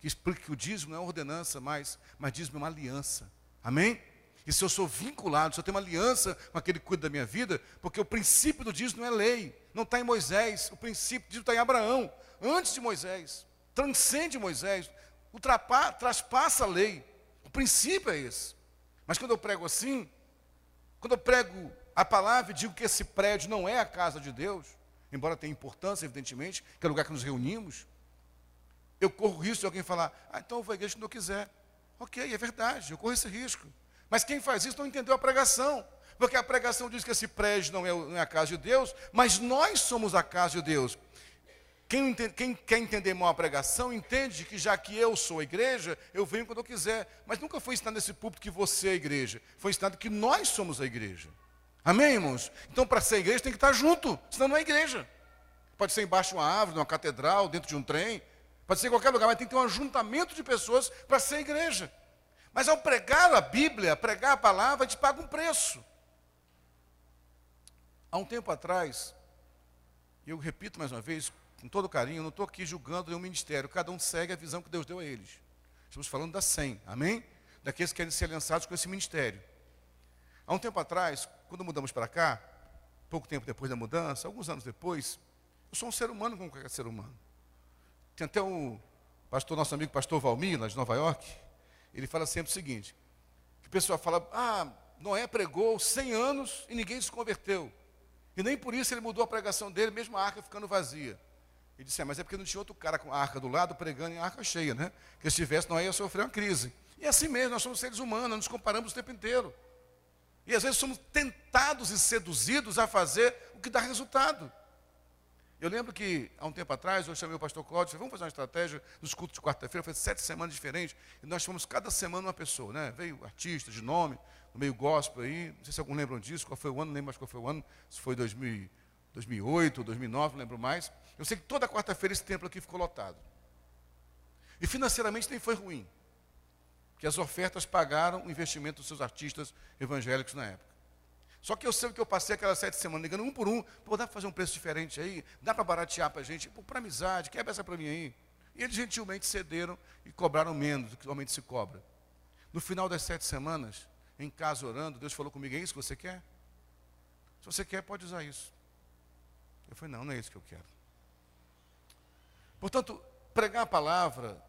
Que explica que o dízimo não é uma ordenança mais, mas dízimo é uma aliança. Amém? E se eu sou vinculado, se eu tenho uma aliança com aquele que cuida da minha vida, porque o princípio do dízimo não é lei, não está em Moisés, o princípio do dízimo está em Abraão, antes de Moisés, transcende Moisés, traspassa a lei. O princípio é esse. Mas quando eu prego assim, quando eu prego a palavra e digo que esse prédio não é a casa de Deus, embora tenha importância, evidentemente, que é o lugar que nos reunimos, eu corro o risco de alguém falar, então eu vou à igreja quando eu quiser. Ok, é verdade, eu corro esse risco. Mas quem faz isso não entendeu a pregação. Porque a pregação diz que esse prédio não é a casa de Deus, mas nós somos a casa de Deus. Quem quer entender mal a pregação, entende que já que eu sou a igreja, eu venho quando eu quiser. Mas nunca foi ensinado nesse púlpito que você é a igreja. Foi ensinado que nós somos a igreja. Amém, irmãos? Então, para ser igreja, tem que estar junto, senão não é igreja. Pode ser embaixo de uma árvore, numa catedral, dentro de um trem. Pode ser em qualquer lugar, mas tem que ter um ajuntamento de pessoas para ser igreja. Mas ao pregar a Bíblia, pregar a palavra, a gente paga um preço. Há um tempo atrás, e eu repito mais uma vez, com todo carinho, eu não estou aqui julgando nenhum ministério, cada um segue a visão que Deus deu a eles. Estamos falando da 100, amém? Daqueles que querem ser lançados com esse ministério. Há um tempo atrás, quando mudamos para cá, pouco tempo depois da mudança, alguns anos depois, eu sou um ser humano como qualquer ser humano. Tem até um pastor, nosso amigo pastor Valmir, lá de Nova York, ele fala sempre o seguinte, que o pessoal fala, Noé pregou 100 anos e ninguém se converteu. E nem por isso ele mudou a pregação dele, mesmo a arca ficando vazia. Ele disse, mas é porque não tinha outro cara com a arca do lado pregando em arca cheia, né? Porque se tivesse, Noé ia sofrer uma crise. E é assim mesmo, nós somos seres humanos, nós nos comparamos o tempo inteiro. E às vezes somos tentados e seduzidos a fazer o que dá resultado. Eu lembro que, há um tempo atrás, eu chamei o pastor Cláudio, falei, vamos fazer uma estratégia nos cultos de quarta-feira, foi 7 semanas diferentes, e nós fomos cada semana uma pessoa, né? Veio artista de nome, no meio gospel aí, não sei se alguns lembram disso, qual foi o ano, não lembro mais qual foi o ano, se foi 2008 ou 2009, não lembro mais. Eu sei que toda quarta-feira esse templo aqui ficou lotado. E financeiramente nem foi ruim, porque as ofertas pagaram o investimento dos seus artistas evangélicos na época. Só que eu sei que eu passei aquelas 7 semanas ligando um por um, dá para fazer um preço diferente aí? Dá para baratear para a gente? Para amizade, quebra essa para mim aí. E eles gentilmente cederam e cobraram menos do que normalmente se cobra. No final das 7 semanas, em casa orando, Deus falou comigo, é isso que você quer? Se você quer, pode usar isso. Eu falei, não é isso que eu quero. Portanto, pregar a palavra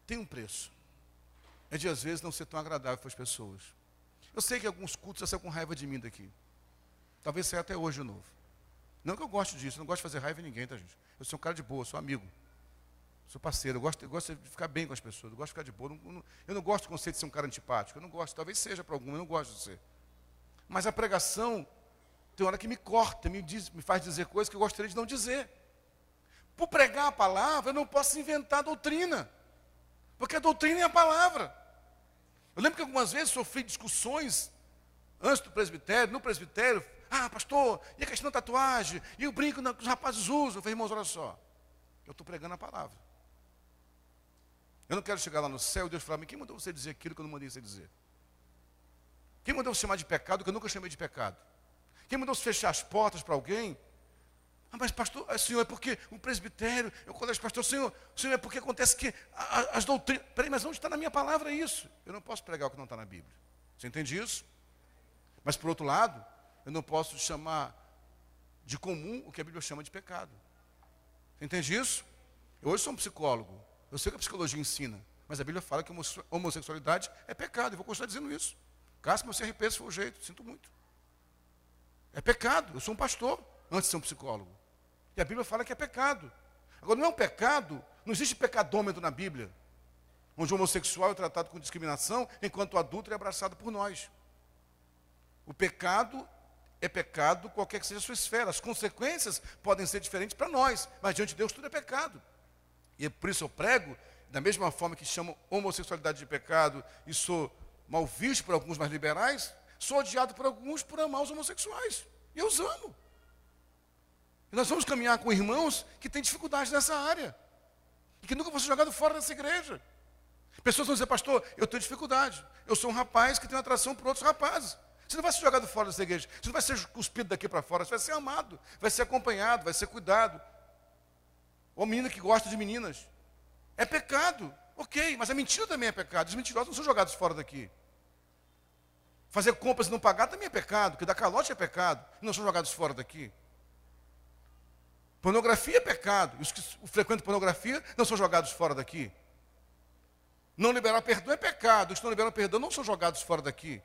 tem um preço. É de, às vezes, não ser tão agradável para as pessoas. Eu sei que alguns cultos já saem com raiva de mim daqui. Talvez saia até hoje de novo. Não que eu goste disso, eu não gosto de fazer raiva em ninguém, tá, gente? Eu sou um cara de boa, sou amigo. Sou parceiro, eu gosto de ficar bem com as pessoas, eu gosto de ficar de boa. Eu não gosto do conceito de ser um cara antipático, eu não gosto, talvez seja para algum, eu não gosto de ser. Mas a pregação, tem hora que me corta, me faz dizer coisas que eu gostaria de não dizer. Por pregar a palavra, eu não posso inventar doutrina. Porque a doutrina é a palavra. Eu lembro que algumas vezes sofri discussões antes do presbitério, no presbitério. Pastor, e a questão da tatuagem? E o brinco que os rapazes usam? Eu falei, irmãos, olha só. Eu estou pregando a palavra. Eu não quero chegar lá no céu e Deus falar, mas quem mandou você dizer aquilo que eu não mandei você dizer? Quem mandou você chamar de pecado que eu nunca chamei de pecado? Quem mandou você fechar as portas para alguém? Mas pastor, senhor, é porque o presbitério, eu colégio pastor, senhor, é porque acontece que as doutrinas... Peraí, mas onde está na minha palavra isso? Eu não posso pregar o que não está na Bíblia. Você entende isso? Mas por outro lado, eu não posso chamar de comum o que a Bíblia chama de pecado. Você entende isso? Eu hoje sou um psicólogo, eu sei que a psicologia ensina, mas a Bíblia fala que a homossexualidade é pecado, eu vou continuar dizendo isso. Caso meu CRP se for o jeito, sinto muito. É pecado, eu sou um pastor, antes de ser um psicólogo. E a Bíblia fala que é pecado. Agora, não é um pecado, não existe pecadômetro na Bíblia, onde o homossexual é tratado com discriminação, enquanto o adulto é abraçado por nós. O pecado é pecado, qualquer que seja a sua esfera. As consequências podem ser diferentes para nós, mas diante de Deus tudo é pecado. E por isso eu prego, da mesma forma que chamam homossexualidade de pecado e sou mal visto por alguns mais liberais, sou odiado por alguns por amar os homossexuais. E eu os amo. E nós vamos caminhar com irmãos que têm dificuldade nessa área. E que nunca vão ser jogados fora dessa igreja. Pessoas vão dizer, pastor, eu tenho dificuldade. Eu sou um rapaz que tem atração por outros rapazes. Você não vai ser jogado fora dessa igreja. Você não vai ser cuspido daqui para fora. Você vai ser amado, vai ser acompanhado, vai ser cuidado. Ou menina que gosta de meninas. É pecado. Ok, mas a mentira também é pecado. Os mentirosos não são jogados fora daqui. Fazer compras e não pagar também é pecado. Porque dar calote é pecado. E não são jogados fora daqui. Pornografia é pecado. E os que frequentam pornografia não são jogados fora daqui. Não liberar perdão é pecado. Os que não liberam perdão não são jogados fora daqui.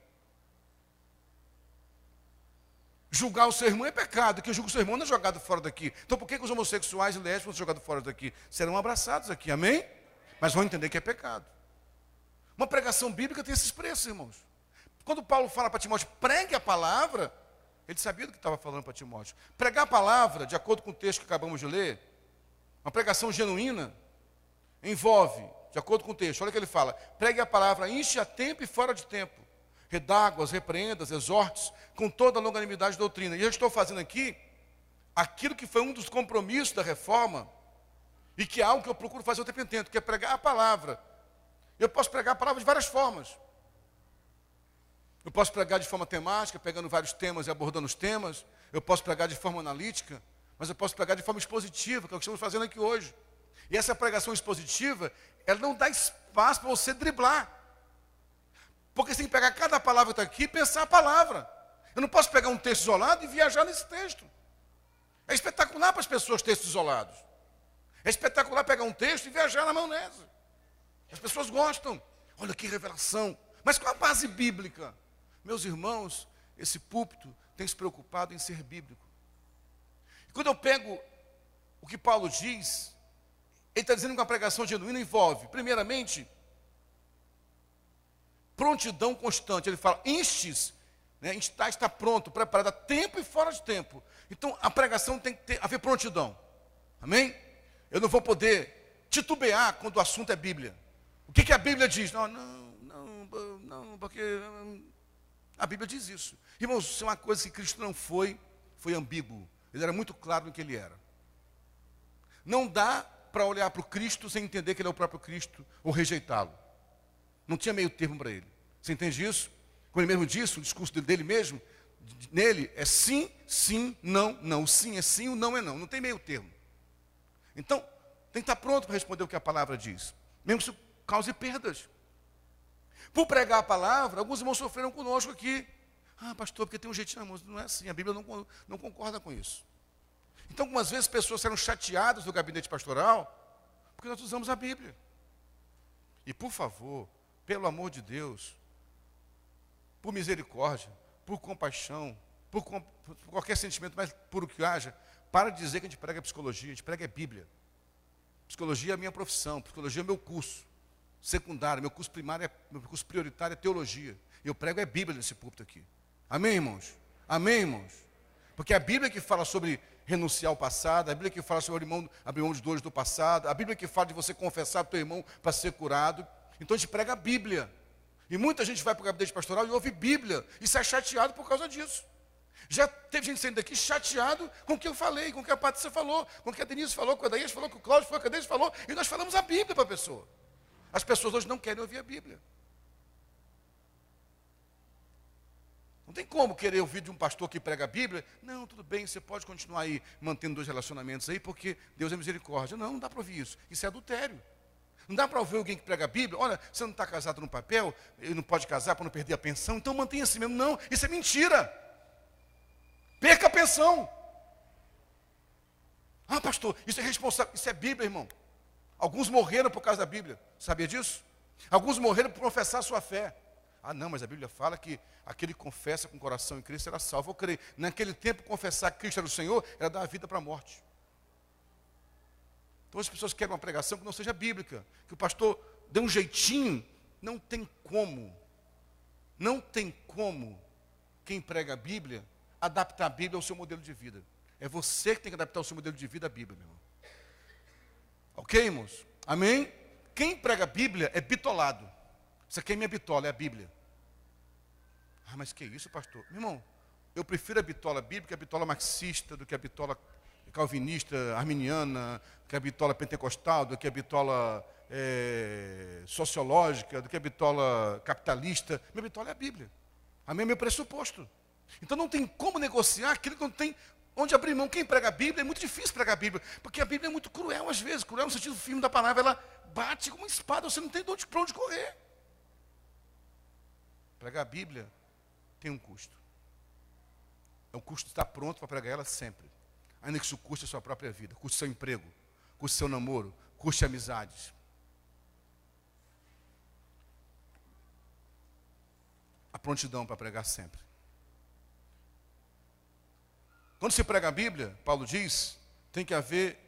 Julgar o seu irmão é pecado. Que julga o seu irmão não é jogado fora daqui. Então por que os homossexuais e lésbicos vão ser jogados fora daqui? Serão abraçados aqui, amém? Mas vão entender que é pecado. Uma pregação bíblica tem esses preços, irmãos. Quando Paulo fala para Timóteo, pregue a palavra, ele sabia do que estava falando para Timóteo. Pregar a palavra, de acordo com o texto que acabamos de ler, uma pregação genuína, envolve, de acordo com o texto, olha o que ele fala, pregue a palavra, enche a tempo e fora de tempo, redáguas, repreendas, exortes, com toda a longanimidade de doutrina. E eu estou fazendo aqui aquilo que foi um dos compromissos da reforma, e que é algo que eu procuro fazer o tempo inteiro, que é pregar a palavra. Eu posso pregar a palavra de várias formas. Eu posso pregar de forma temática, pegando vários temas e abordando os temas. Eu posso pregar de forma analítica, mas eu posso pregar de forma expositiva, que é o que estamos fazendo aqui hoje. E essa pregação expositiva, ela não dá espaço para você driblar. Porque você tem que pegar cada palavra que está aqui e pensar a palavra. Eu não posso pegar um texto isolado e viajar nesse texto. É espetacular para as pessoas textos isolados. É espetacular pegar um texto e viajar na maionese. As pessoas gostam. Olha que revelação. Mas qual a base bíblica? Meus irmãos, esse púlpito tem se preocupado em ser bíblico. E quando eu pego o que Paulo diz, ele está dizendo que uma pregação genuína envolve, primeiramente, prontidão constante. Ele fala, instes, né, está pronto, preparado a tempo e fora de tempo. Então, a pregação tem que haver prontidão. Amém? Eu não vou poder titubear quando o assunto é Bíblia. O que a Bíblia diz? Não, porque a Bíblia diz isso. Irmãos, isso é uma coisa que Cristo não foi ambíguo. Ele era muito claro no que ele era. Não dá para olhar para o Cristo sem entender que ele é o próprio Cristo ou rejeitá-lo. Não tinha meio termo para ele. Você entende isso? Quando ele mesmo disse, o discurso dele mesmo, nele é sim, sim, não, não. O sim é sim, o não é não. Não tem meio termo. Então, tem que estar pronto para responder o que a palavra diz. Mesmo que isso cause perdas. Por pregar a palavra, alguns irmãos sofreram conosco aqui. Ah, pastor, porque tem um jeitinho, não é assim. A Bíblia não concorda com isso. Então, algumas vezes, pessoas serão chateadas do gabinete pastoral, porque nós usamos a Bíblia. E, por favor, pelo amor de Deus, por misericórdia, por compaixão, por qualquer sentimento mais puro que haja, para de dizer que a gente prega psicologia, a gente prega Bíblia. Psicologia é a minha profissão, psicologia é o meu curso secundário, meu curso primário, meu curso prioritário é teologia. Eu prego é Bíblia nesse púlpito aqui. Amém, irmãos? Amém, irmãos? Porque a Bíblia que fala sobre renunciar ao passado, a Bíblia que fala sobre abrir mão de dores do passado, a Bíblia que fala de você confessar para o teu irmão para ser curado. Então a gente prega a Bíblia. E muita gente vai para o gabinete pastoral e ouve Bíblia e sai chateado por causa disso. Já teve gente saindo daqui chateado com o que eu falei, com o que a Patrícia falou, com o que a Denise falou, com o Adaías falou, com o Cláudio falou, com o Adaías falou, e nós falamos a Bíblia para a pessoa. As pessoas hoje não querem ouvir a Bíblia. Não tem como querer ouvir de um pastor que prega a Bíblia. Não, tudo bem, você pode continuar aí mantendo 2 relacionamentos aí, porque Deus é misericórdia. Não dá para ouvir isso. Isso é adultério. Não dá para ouvir alguém que prega a Bíblia. Olha, você não está casado no papel, ele não pode casar para não perder a pensão, então mantenha assim mesmo. Não, isso é mentira. Perca a pensão. Ah, pastor, isso é responsável. Isso é Bíblia, irmão. Alguns morreram por causa da Bíblia. Sabia disso? Alguns morreram por professar a sua fé. Ah, não, mas a Bíblia fala que aquele que confessa com o coração em Cristo será salvo. Eu creio. Naquele tempo, confessar que Cristo era o Senhor era dar a vida para a morte. Então as pessoas querem uma pregação que não seja bíblica. Que o pastor dê um jeitinho. Não tem como. Não tem como quem prega a Bíblia, adaptar a Bíblia ao seu modelo de vida. É você que tem que adaptar o seu modelo de vida à Bíblia, meu irmão. Ok, irmãos? Amém? Quem prega a Bíblia é bitolado. Isso aqui é minha bitola, é a Bíblia. Ah, mas que isso, pastor? Meu irmão, eu prefiro a bitola bíblica, a bitola marxista, do que a bitola calvinista, arminiana, do que a bitola pentecostal, do que a bitola sociológica, do que a bitola capitalista. Minha bitola é a Bíblia. Amém? É meu pressuposto. Então não tem como negociar aquilo que não tem onde abrir mão. Quem prega a Bíblia, é muito difícil pregar a Bíblia, porque a Bíblia é muito cruel às vezes, cruel no sentido firme da palavra, ela bate como uma espada, você não tem para onde correr. Pregar a Bíblia tem um custo. É um custo de estar pronto para pregar ela sempre. Ainda que isso custe a sua própria vida, custe seu emprego, custe seu namoro, custe amizades. A prontidão para pregar sempre. Quando se prega a Bíblia, Paulo diz, tem que haver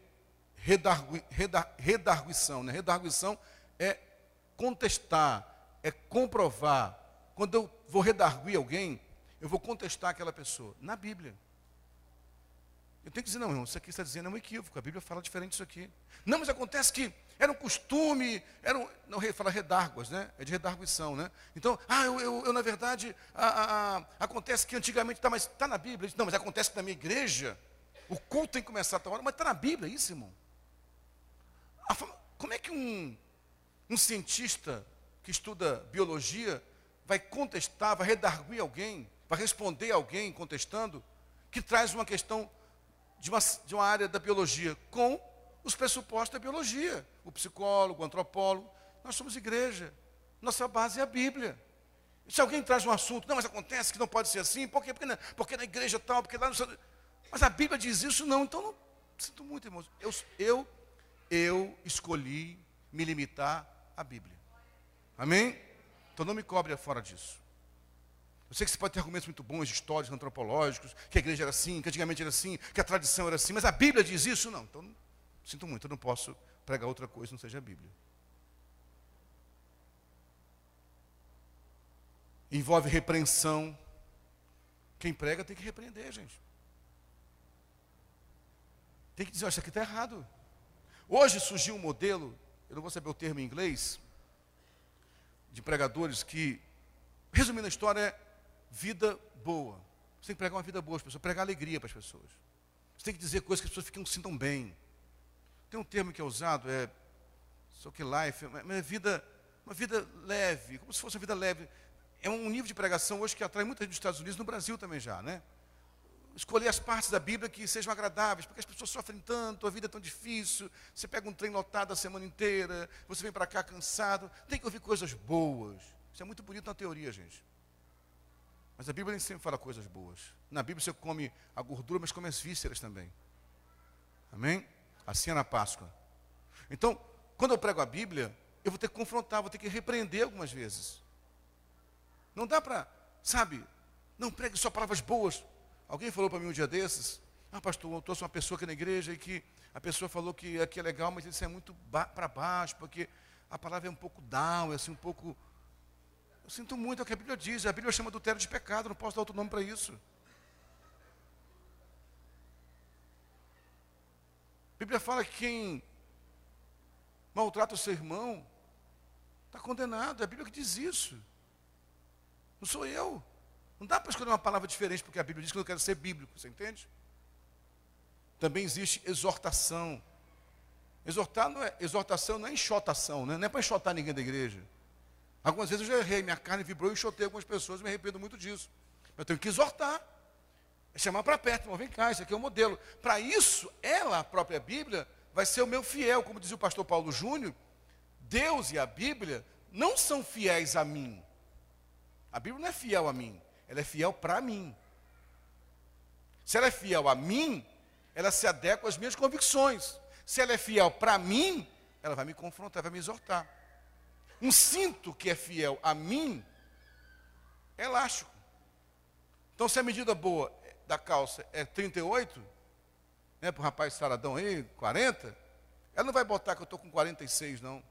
redarguição. Né? Redarguição é contestar, é comprovar. Quando eu vou redarguir alguém, eu vou contestar aquela pessoa. Na Bíblia. Eu tenho que dizer, não, irmão, isso aqui está dizendo é um equívoco. A Bíblia fala diferente disso aqui. Não, mas acontece que era um costume, não fala redárguas, né? É de redarguição, né? Então, eu na verdade, acontece que antigamente, mas está na Bíblia. Não, mas acontece que na minha igreja, o culto tem que começar a tal hora, mas está na Bíblia isso, irmão. Como é que um cientista que estuda biologia vai contestar, vai redarguir alguém, vai responder alguém contestando, que traz uma questão de uma área da biologia, com os pressupostos da biologia. O psicólogo, o antropólogo, nós somos igreja. Nossa base é a Bíblia. E se alguém traz um assunto, não, mas acontece que não pode ser assim, por quê? Porque na igreja tal, porque lá no... Mas a Bíblia diz isso, não, então não sinto muito, irmãos. Eu escolhi me limitar à Bíblia. Amém? Então não me cobre fora disso. Eu sei que você pode ter argumentos muito bons, históricos, antropológicos, que a igreja era assim, que antigamente era assim, que a tradição era assim, mas a Bíblia diz isso? Não. Então, sinto muito, eu não posso pregar outra coisa que não seja a Bíblia. Envolve repreensão. Quem prega tem que repreender, gente. Tem que dizer, isso aqui está errado. Hoje surgiu um modelo, eu não vou saber o termo em inglês, de pregadores que, resumindo a história, é vida boa. Você tem que pregar uma vida boa às pessoas, pregar alegria para as pessoas. Você tem que dizer coisas que as pessoas sintam bem. Tem um termo que é usado, life, uma vida leve, como se fosse uma vida leve. É um nível de pregação hoje que atrai muita gente dos Estados Unidos, no Brasil também já, né? Escolher as partes da Bíblia que sejam agradáveis, porque as pessoas sofrem tanto, a vida é tão difícil, você pega um trem lotado a semana inteira, você vem para cá cansado, tem que ouvir coisas boas. Isso é muito bonito na teoria, gente. Mas a Bíblia nem sempre fala coisas boas. Na Bíblia você come a gordura, mas come as vísceras também. Amém? Assim é na Páscoa. Então, quando eu prego a Bíblia, eu vou ter que confrontar, vou ter que repreender algumas vezes. Não dá para, não pregue só palavras boas. Alguém falou para mim um dia desses, pastor, eu trouxe uma pessoa aqui na igreja e que a pessoa falou que aqui é legal, mas isso é muito para baixo, porque a palavra é um pouco down, assim, um pouco... Eu sinto muito, é o que a Bíblia diz, a Bíblia chama adultério de pecado, não posso dar outro nome para isso. A Bíblia fala que quem maltrata o seu irmão está condenado, é a Bíblia que diz isso. Não sou eu. Não dá para escolher uma palavra diferente porque a Bíblia diz que eu não quero ser bíblico, você entende? Também existe exortação. Exortação não é enxotação, né? Não é para enxotar ninguém da igreja. Algumas vezes eu já errei, minha carne vibrou e enxotei algumas pessoas, me arrependo muito disso. Eu tenho que exortar. É chamar para perto, irmão, vem cá, isso aqui é o modelo. Para isso, ela, a própria Bíblia, vai ser o meu fiel. Como dizia o pastor Paulo Júnior, Deus e a Bíblia não são fiéis a mim. A Bíblia não é fiel a mim, ela é fiel para mim. Se ela é fiel a mim, ela se adequa às minhas convicções. Se ela é fiel para mim, ela vai me confrontar, vai me exortar. Um cinto que é fiel a mim é elástico. Então, se a medida boa da calça é 38, né, para o rapaz saradão aí, 40, ela não vai botar que eu estou com 46, não.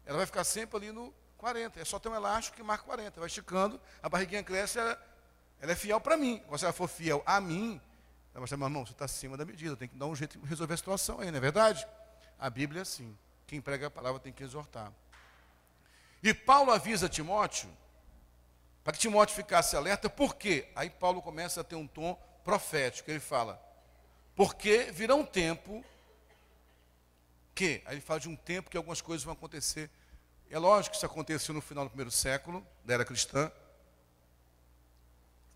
Ela vai ficar sempre ali no 40. É só ter um elástico que marca 40. Vai esticando, a barriguinha cresce, Ela é fiel para mim. Se ela for fiel a mim, ela vai falar, irmão, você está acima da medida, tem que dar um jeito de resolver a situação aí, não é verdade? A Bíblia é assim. Quem prega a palavra tem que exortar. E Paulo avisa Timóteo, para que Timóteo ficasse alerta, por quê? Aí Paulo começa a ter um tom profético, ele fala, porque virá um tempo que, aí ele fala de um tempo que algumas coisas vão acontecer. É lógico que isso aconteceu no final do primeiro século, da era cristã,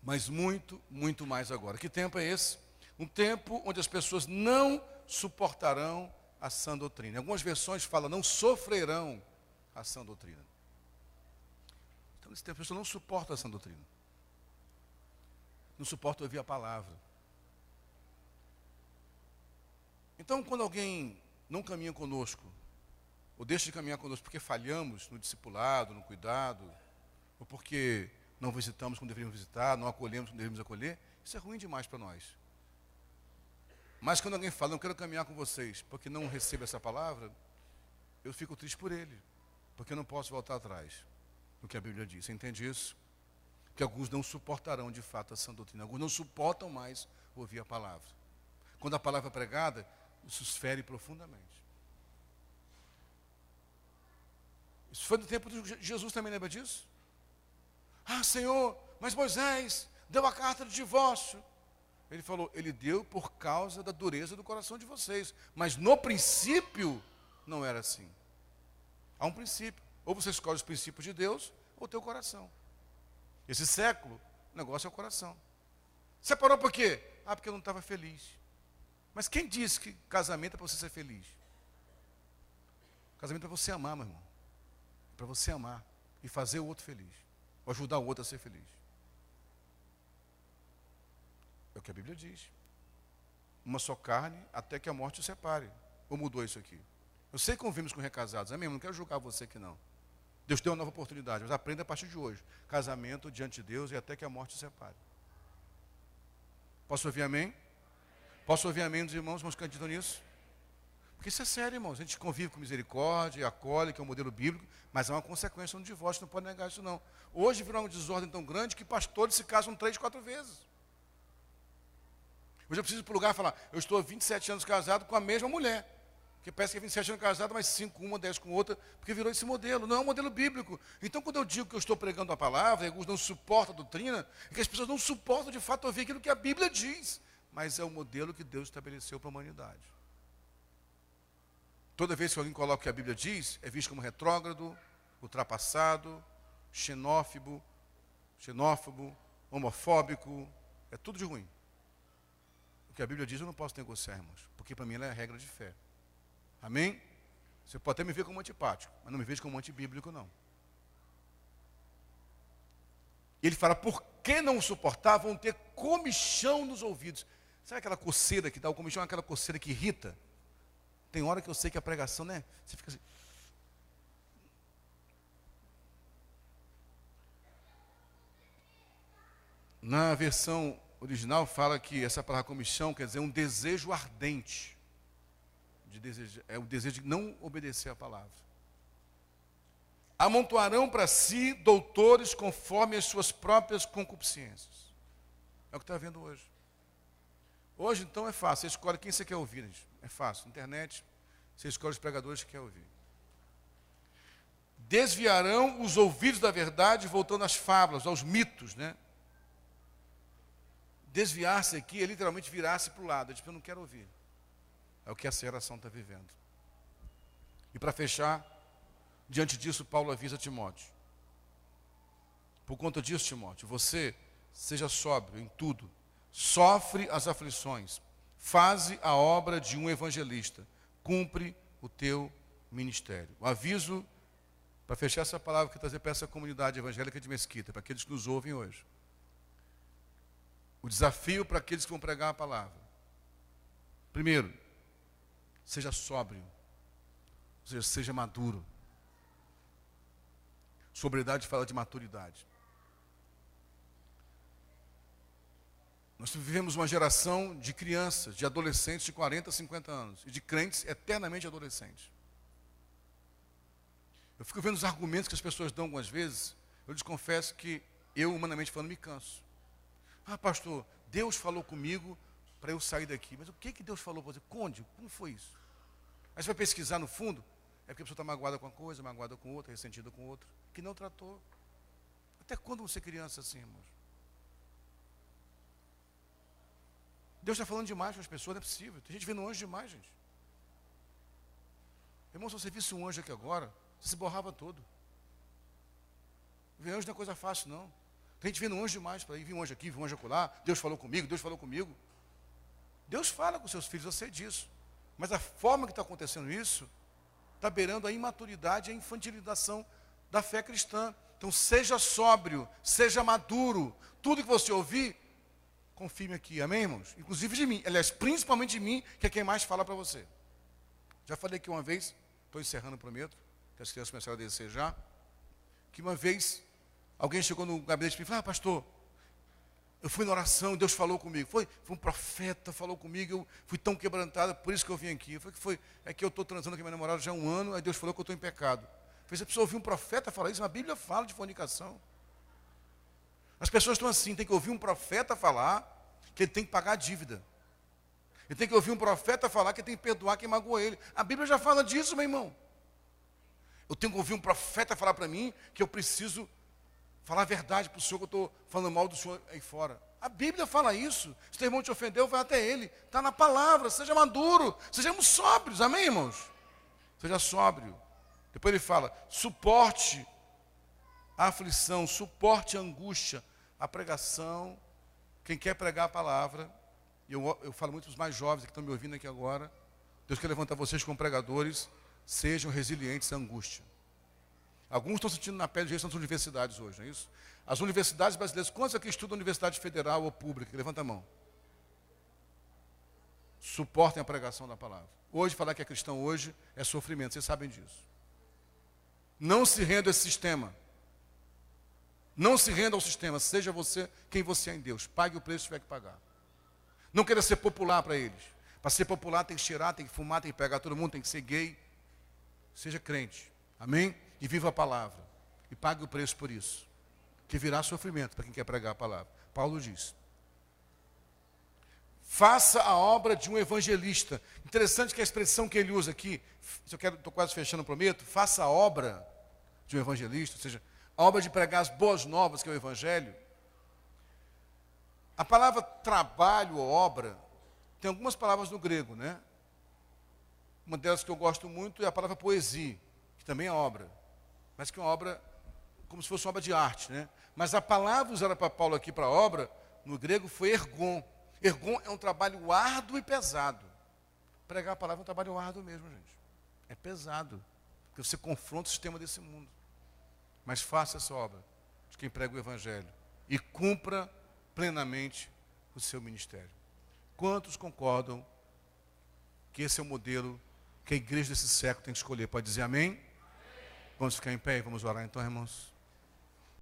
mas muito, muito mais agora. Que tempo é esse? Um tempo onde as pessoas não suportarão a sã doutrina. Em algumas versões fala, não sofrerão a sã doutrina. Então, nesse tempo, as pessoas não suportam a sã doutrina. Não suportam ouvir a palavra. Então, quando alguém não caminha conosco, ou deixa de caminhar conosco porque falhamos no discipulado, no cuidado, ou porque não visitamos como deveríamos visitar, não acolhemos como deveríamos acolher, isso é ruim demais para nós. Mas quando alguém fala, não quero caminhar com vocês, porque não recebo essa palavra, eu fico triste por ele, porque eu não posso voltar atrás do que a Bíblia diz. Você entende isso? Que alguns não suportarão de fato a sã doutrina, alguns não suportam mais ouvir a palavra. Quando a palavra é pregada, isso os fere profundamente. Isso foi no tempo de Jesus também, lembra disso? Ah, Senhor, mas Moisés deu a carta de divórcio. Ele falou, ele deu por causa da dureza do coração de vocês. Mas no princípio, não era assim. Há um princípio. Ou você escolhe os princípios de Deus, ou o teu coração. Esse século, o negócio é o coração. Separou por quê? Ah, porque eu não estava feliz. Mas quem disse que casamento é para você ser feliz? Casamento é para você amar, meu irmão. É para você amar e fazer o outro feliz. Ou ajudar o outro a ser feliz. É o que a Bíblia diz. Uma só carne até que a morte o separe. Ou mudou isso aqui? Eu sei que convivemos com recasados, é mesmo, não quero julgar você que não. Deus deu uma nova oportunidade, mas aprenda a partir de hoje. Casamento diante de Deus e até que a morte o separe. Posso ouvir amém? Posso ouvir amém dos irmãos que acreditam nisso? Porque isso é sério, irmãos. A gente convive com misericórdia, acolhe, que é um modelo bíblico, mas há uma consequência no divórcio, não pode negar isso não. Hoje virou uma desordem tão grande que pastores se casam 3, 4 vezes. Hoje eu preciso ir para o lugar e falar, eu estou há 27 anos casado com a mesma mulher. Porque parece que é 27 anos casado, mas 5 com uma, 10 com outra, porque virou esse modelo. Não é um modelo bíblico. Então, quando eu digo que eu estou pregando a palavra, e alguns não suportam a doutrina, é que as pessoas não suportam de fato ouvir aquilo que a Bíblia diz. Mas é o modelo que Deus estabeleceu para a humanidade. Toda vez que alguém coloca o que a Bíblia diz, é visto como retrógrado, ultrapassado, xenófobo, homofóbico, é tudo de ruim. O que a Bíblia diz eu não posso negociar, irmãos, porque para mim ela é a regra de fé. Amém? Você pode até me ver como antipático, mas não me veja como antibíblico, não. E ele fala, por que não suportar, vão ter comichão nos ouvidos. Sabe aquela coceira que dá o comichão, aquela coceira que irrita? Tem hora que eu sei que a pregação, né? Você fica assim. Na versão original fala que essa palavra comichão quer dizer um desejo ardente. É o desejo de não obedecer a palavra. Amontoarão para si doutores conforme as suas próprias concupiscências. É o que está vendo hoje. Hoje, então, é fácil. Você escolhe quem você quer ouvir. Gente. É fácil. Internet, você escolhe os pregadores que quer ouvir. Desviarão os ouvidos da verdade, voltando às fábulas, aos mitos, né? Desviar-se aqui é literalmente virar-se para o lado. Eu não quero ouvir. É o que essa geração está vivendo. E para fechar, diante disso, Paulo avisa Timóteo. Por conta disso, Timóteo, você seja sóbrio em tudo. Sofre as aflições. Faze a obra de um evangelista. Cumpre o teu ministério. O aviso, para fechar essa palavra que eu trazer para essa comunidade evangélica de Mesquita, para aqueles que nos ouvem hoje. O desafio para aqueles que vão pregar a palavra. Primeiro, seja sóbrio. Ou seja, seja maduro. Sobriedade fala de maturidade. Nós vivemos uma geração de crianças, de adolescentes de 40, 50 anos. E de crentes eternamente adolescentes. Eu fico vendo os argumentos que as pessoas dão algumas vezes. Eu lhes confesso que eu, humanamente falando, me canso. Ah, pastor, Deus falou comigo para eu sair daqui. Mas o que Deus falou para você? Conde, como foi isso? Aí você vai pesquisar no fundo, é porque a pessoa está magoada com uma coisa, magoada com outra, ressentida com outra, que não tratou. Até quando você é criança assim, irmãos? Deus está falando demais com as pessoas, não é possível. Tem gente vendo anjo demais, gente. Irmão, se você visse um anjo aqui agora, você se borrava todo. Ver anjo não é coisa fácil, não. Tem gente vendo anjo demais para ir, vi um anjo aqui, vi um anjo acolá, Deus falou comigo, Deus falou comigo. Deus fala com seus filhos, eu sei disso. Mas a forma que está acontecendo isso, está beirando a imaturidade e a infantilização da fé cristã. Então seja sóbrio, seja maduro. Tudo que você ouvir, confirme aqui, amém, irmãos? Inclusive de mim, aliás, principalmente de mim, que é quem mais fala para você. Já falei aqui uma vez, estou encerrando, prometo, que as crianças começaram a desejar, que uma vez alguém chegou no gabinete e falou, pastor, eu fui na oração, Deus falou comigo. Foi um profeta, falou comigo, eu fui tão quebrantado, por isso que eu vim aqui. É que eu estou transando com minha namorada já há um ano, aí Deus falou que eu estou em pecado. Você precisa ouvir um profeta falar isso, mas a Bíblia fala de fornicação. As pessoas estão assim, tem que ouvir um profeta falar que ele tem que pagar a dívida. Ele tem que ouvir um profeta falar que ele tem que perdoar quem magoou ele. A Bíblia já fala disso, meu irmão. Eu tenho que ouvir um profeta falar para mim que eu preciso falar a verdade para o senhor, que eu estou falando mal do senhor aí fora. A Bíblia fala isso. Se teu irmão te ofendeu, vai até ele. Está na palavra, seja maduro. Sejamos sóbrios, amém, irmãos? Seja sóbrio. Depois ele fala, suporte a aflição, suporte a angústia, a pregação. Quem quer pregar a palavra, e eu falo muito para os mais jovens que estão me ouvindo aqui agora, Deus quer levantar vocês como pregadores, sejam resilientes à angústia. Alguns estão sentindo na pele de jeito nas universidades hoje, não é isso? As universidades brasileiras, quantos aqui estudam universidade federal ou pública? Levanta a mão. Suportem a pregação da palavra. Hoje, falar que é cristão hoje é sofrimento, vocês sabem disso. Não se renda a esse sistema. Não se renda ao sistema, seja você quem você é em Deus. Pague o preço que tiver que pagar. Não queira ser popular para eles. Para ser popular tem que cheirar, tem que fumar, tem que pegar todo mundo, tem que ser gay. Seja crente. Amém? E viva a palavra. E pague o preço por isso. Que virá sofrimento para quem quer pregar a palavra. Paulo diz. Faça a obra de um evangelista. Interessante que a expressão que ele usa aqui, estou quase fechando, prometo, faça a obra de um evangelista, ou seja, a obra de pregar as boas novas, que é o evangelho. A palavra trabalho ou obra, tem algumas palavras no grego, né? Uma delas que eu gosto muito é a palavra poesia, que também é obra, mas que é uma obra como se fosse uma obra de arte, né? Mas a palavra usada para Paulo aqui para obra, no grego, foi ergon. Ergon é um trabalho árduo e pesado. Pregar a palavra é um trabalho árduo mesmo, gente. É pesado, porque você confronta o sistema desse mundo. Mas faça essa obra de quem prega o evangelho e cumpra plenamente o seu ministério. Quantos concordam que esse é o modelo que a igreja desse século tem que escolher? Pode dizer amém? Vamos ficar em pé e vamos orar então, irmãos.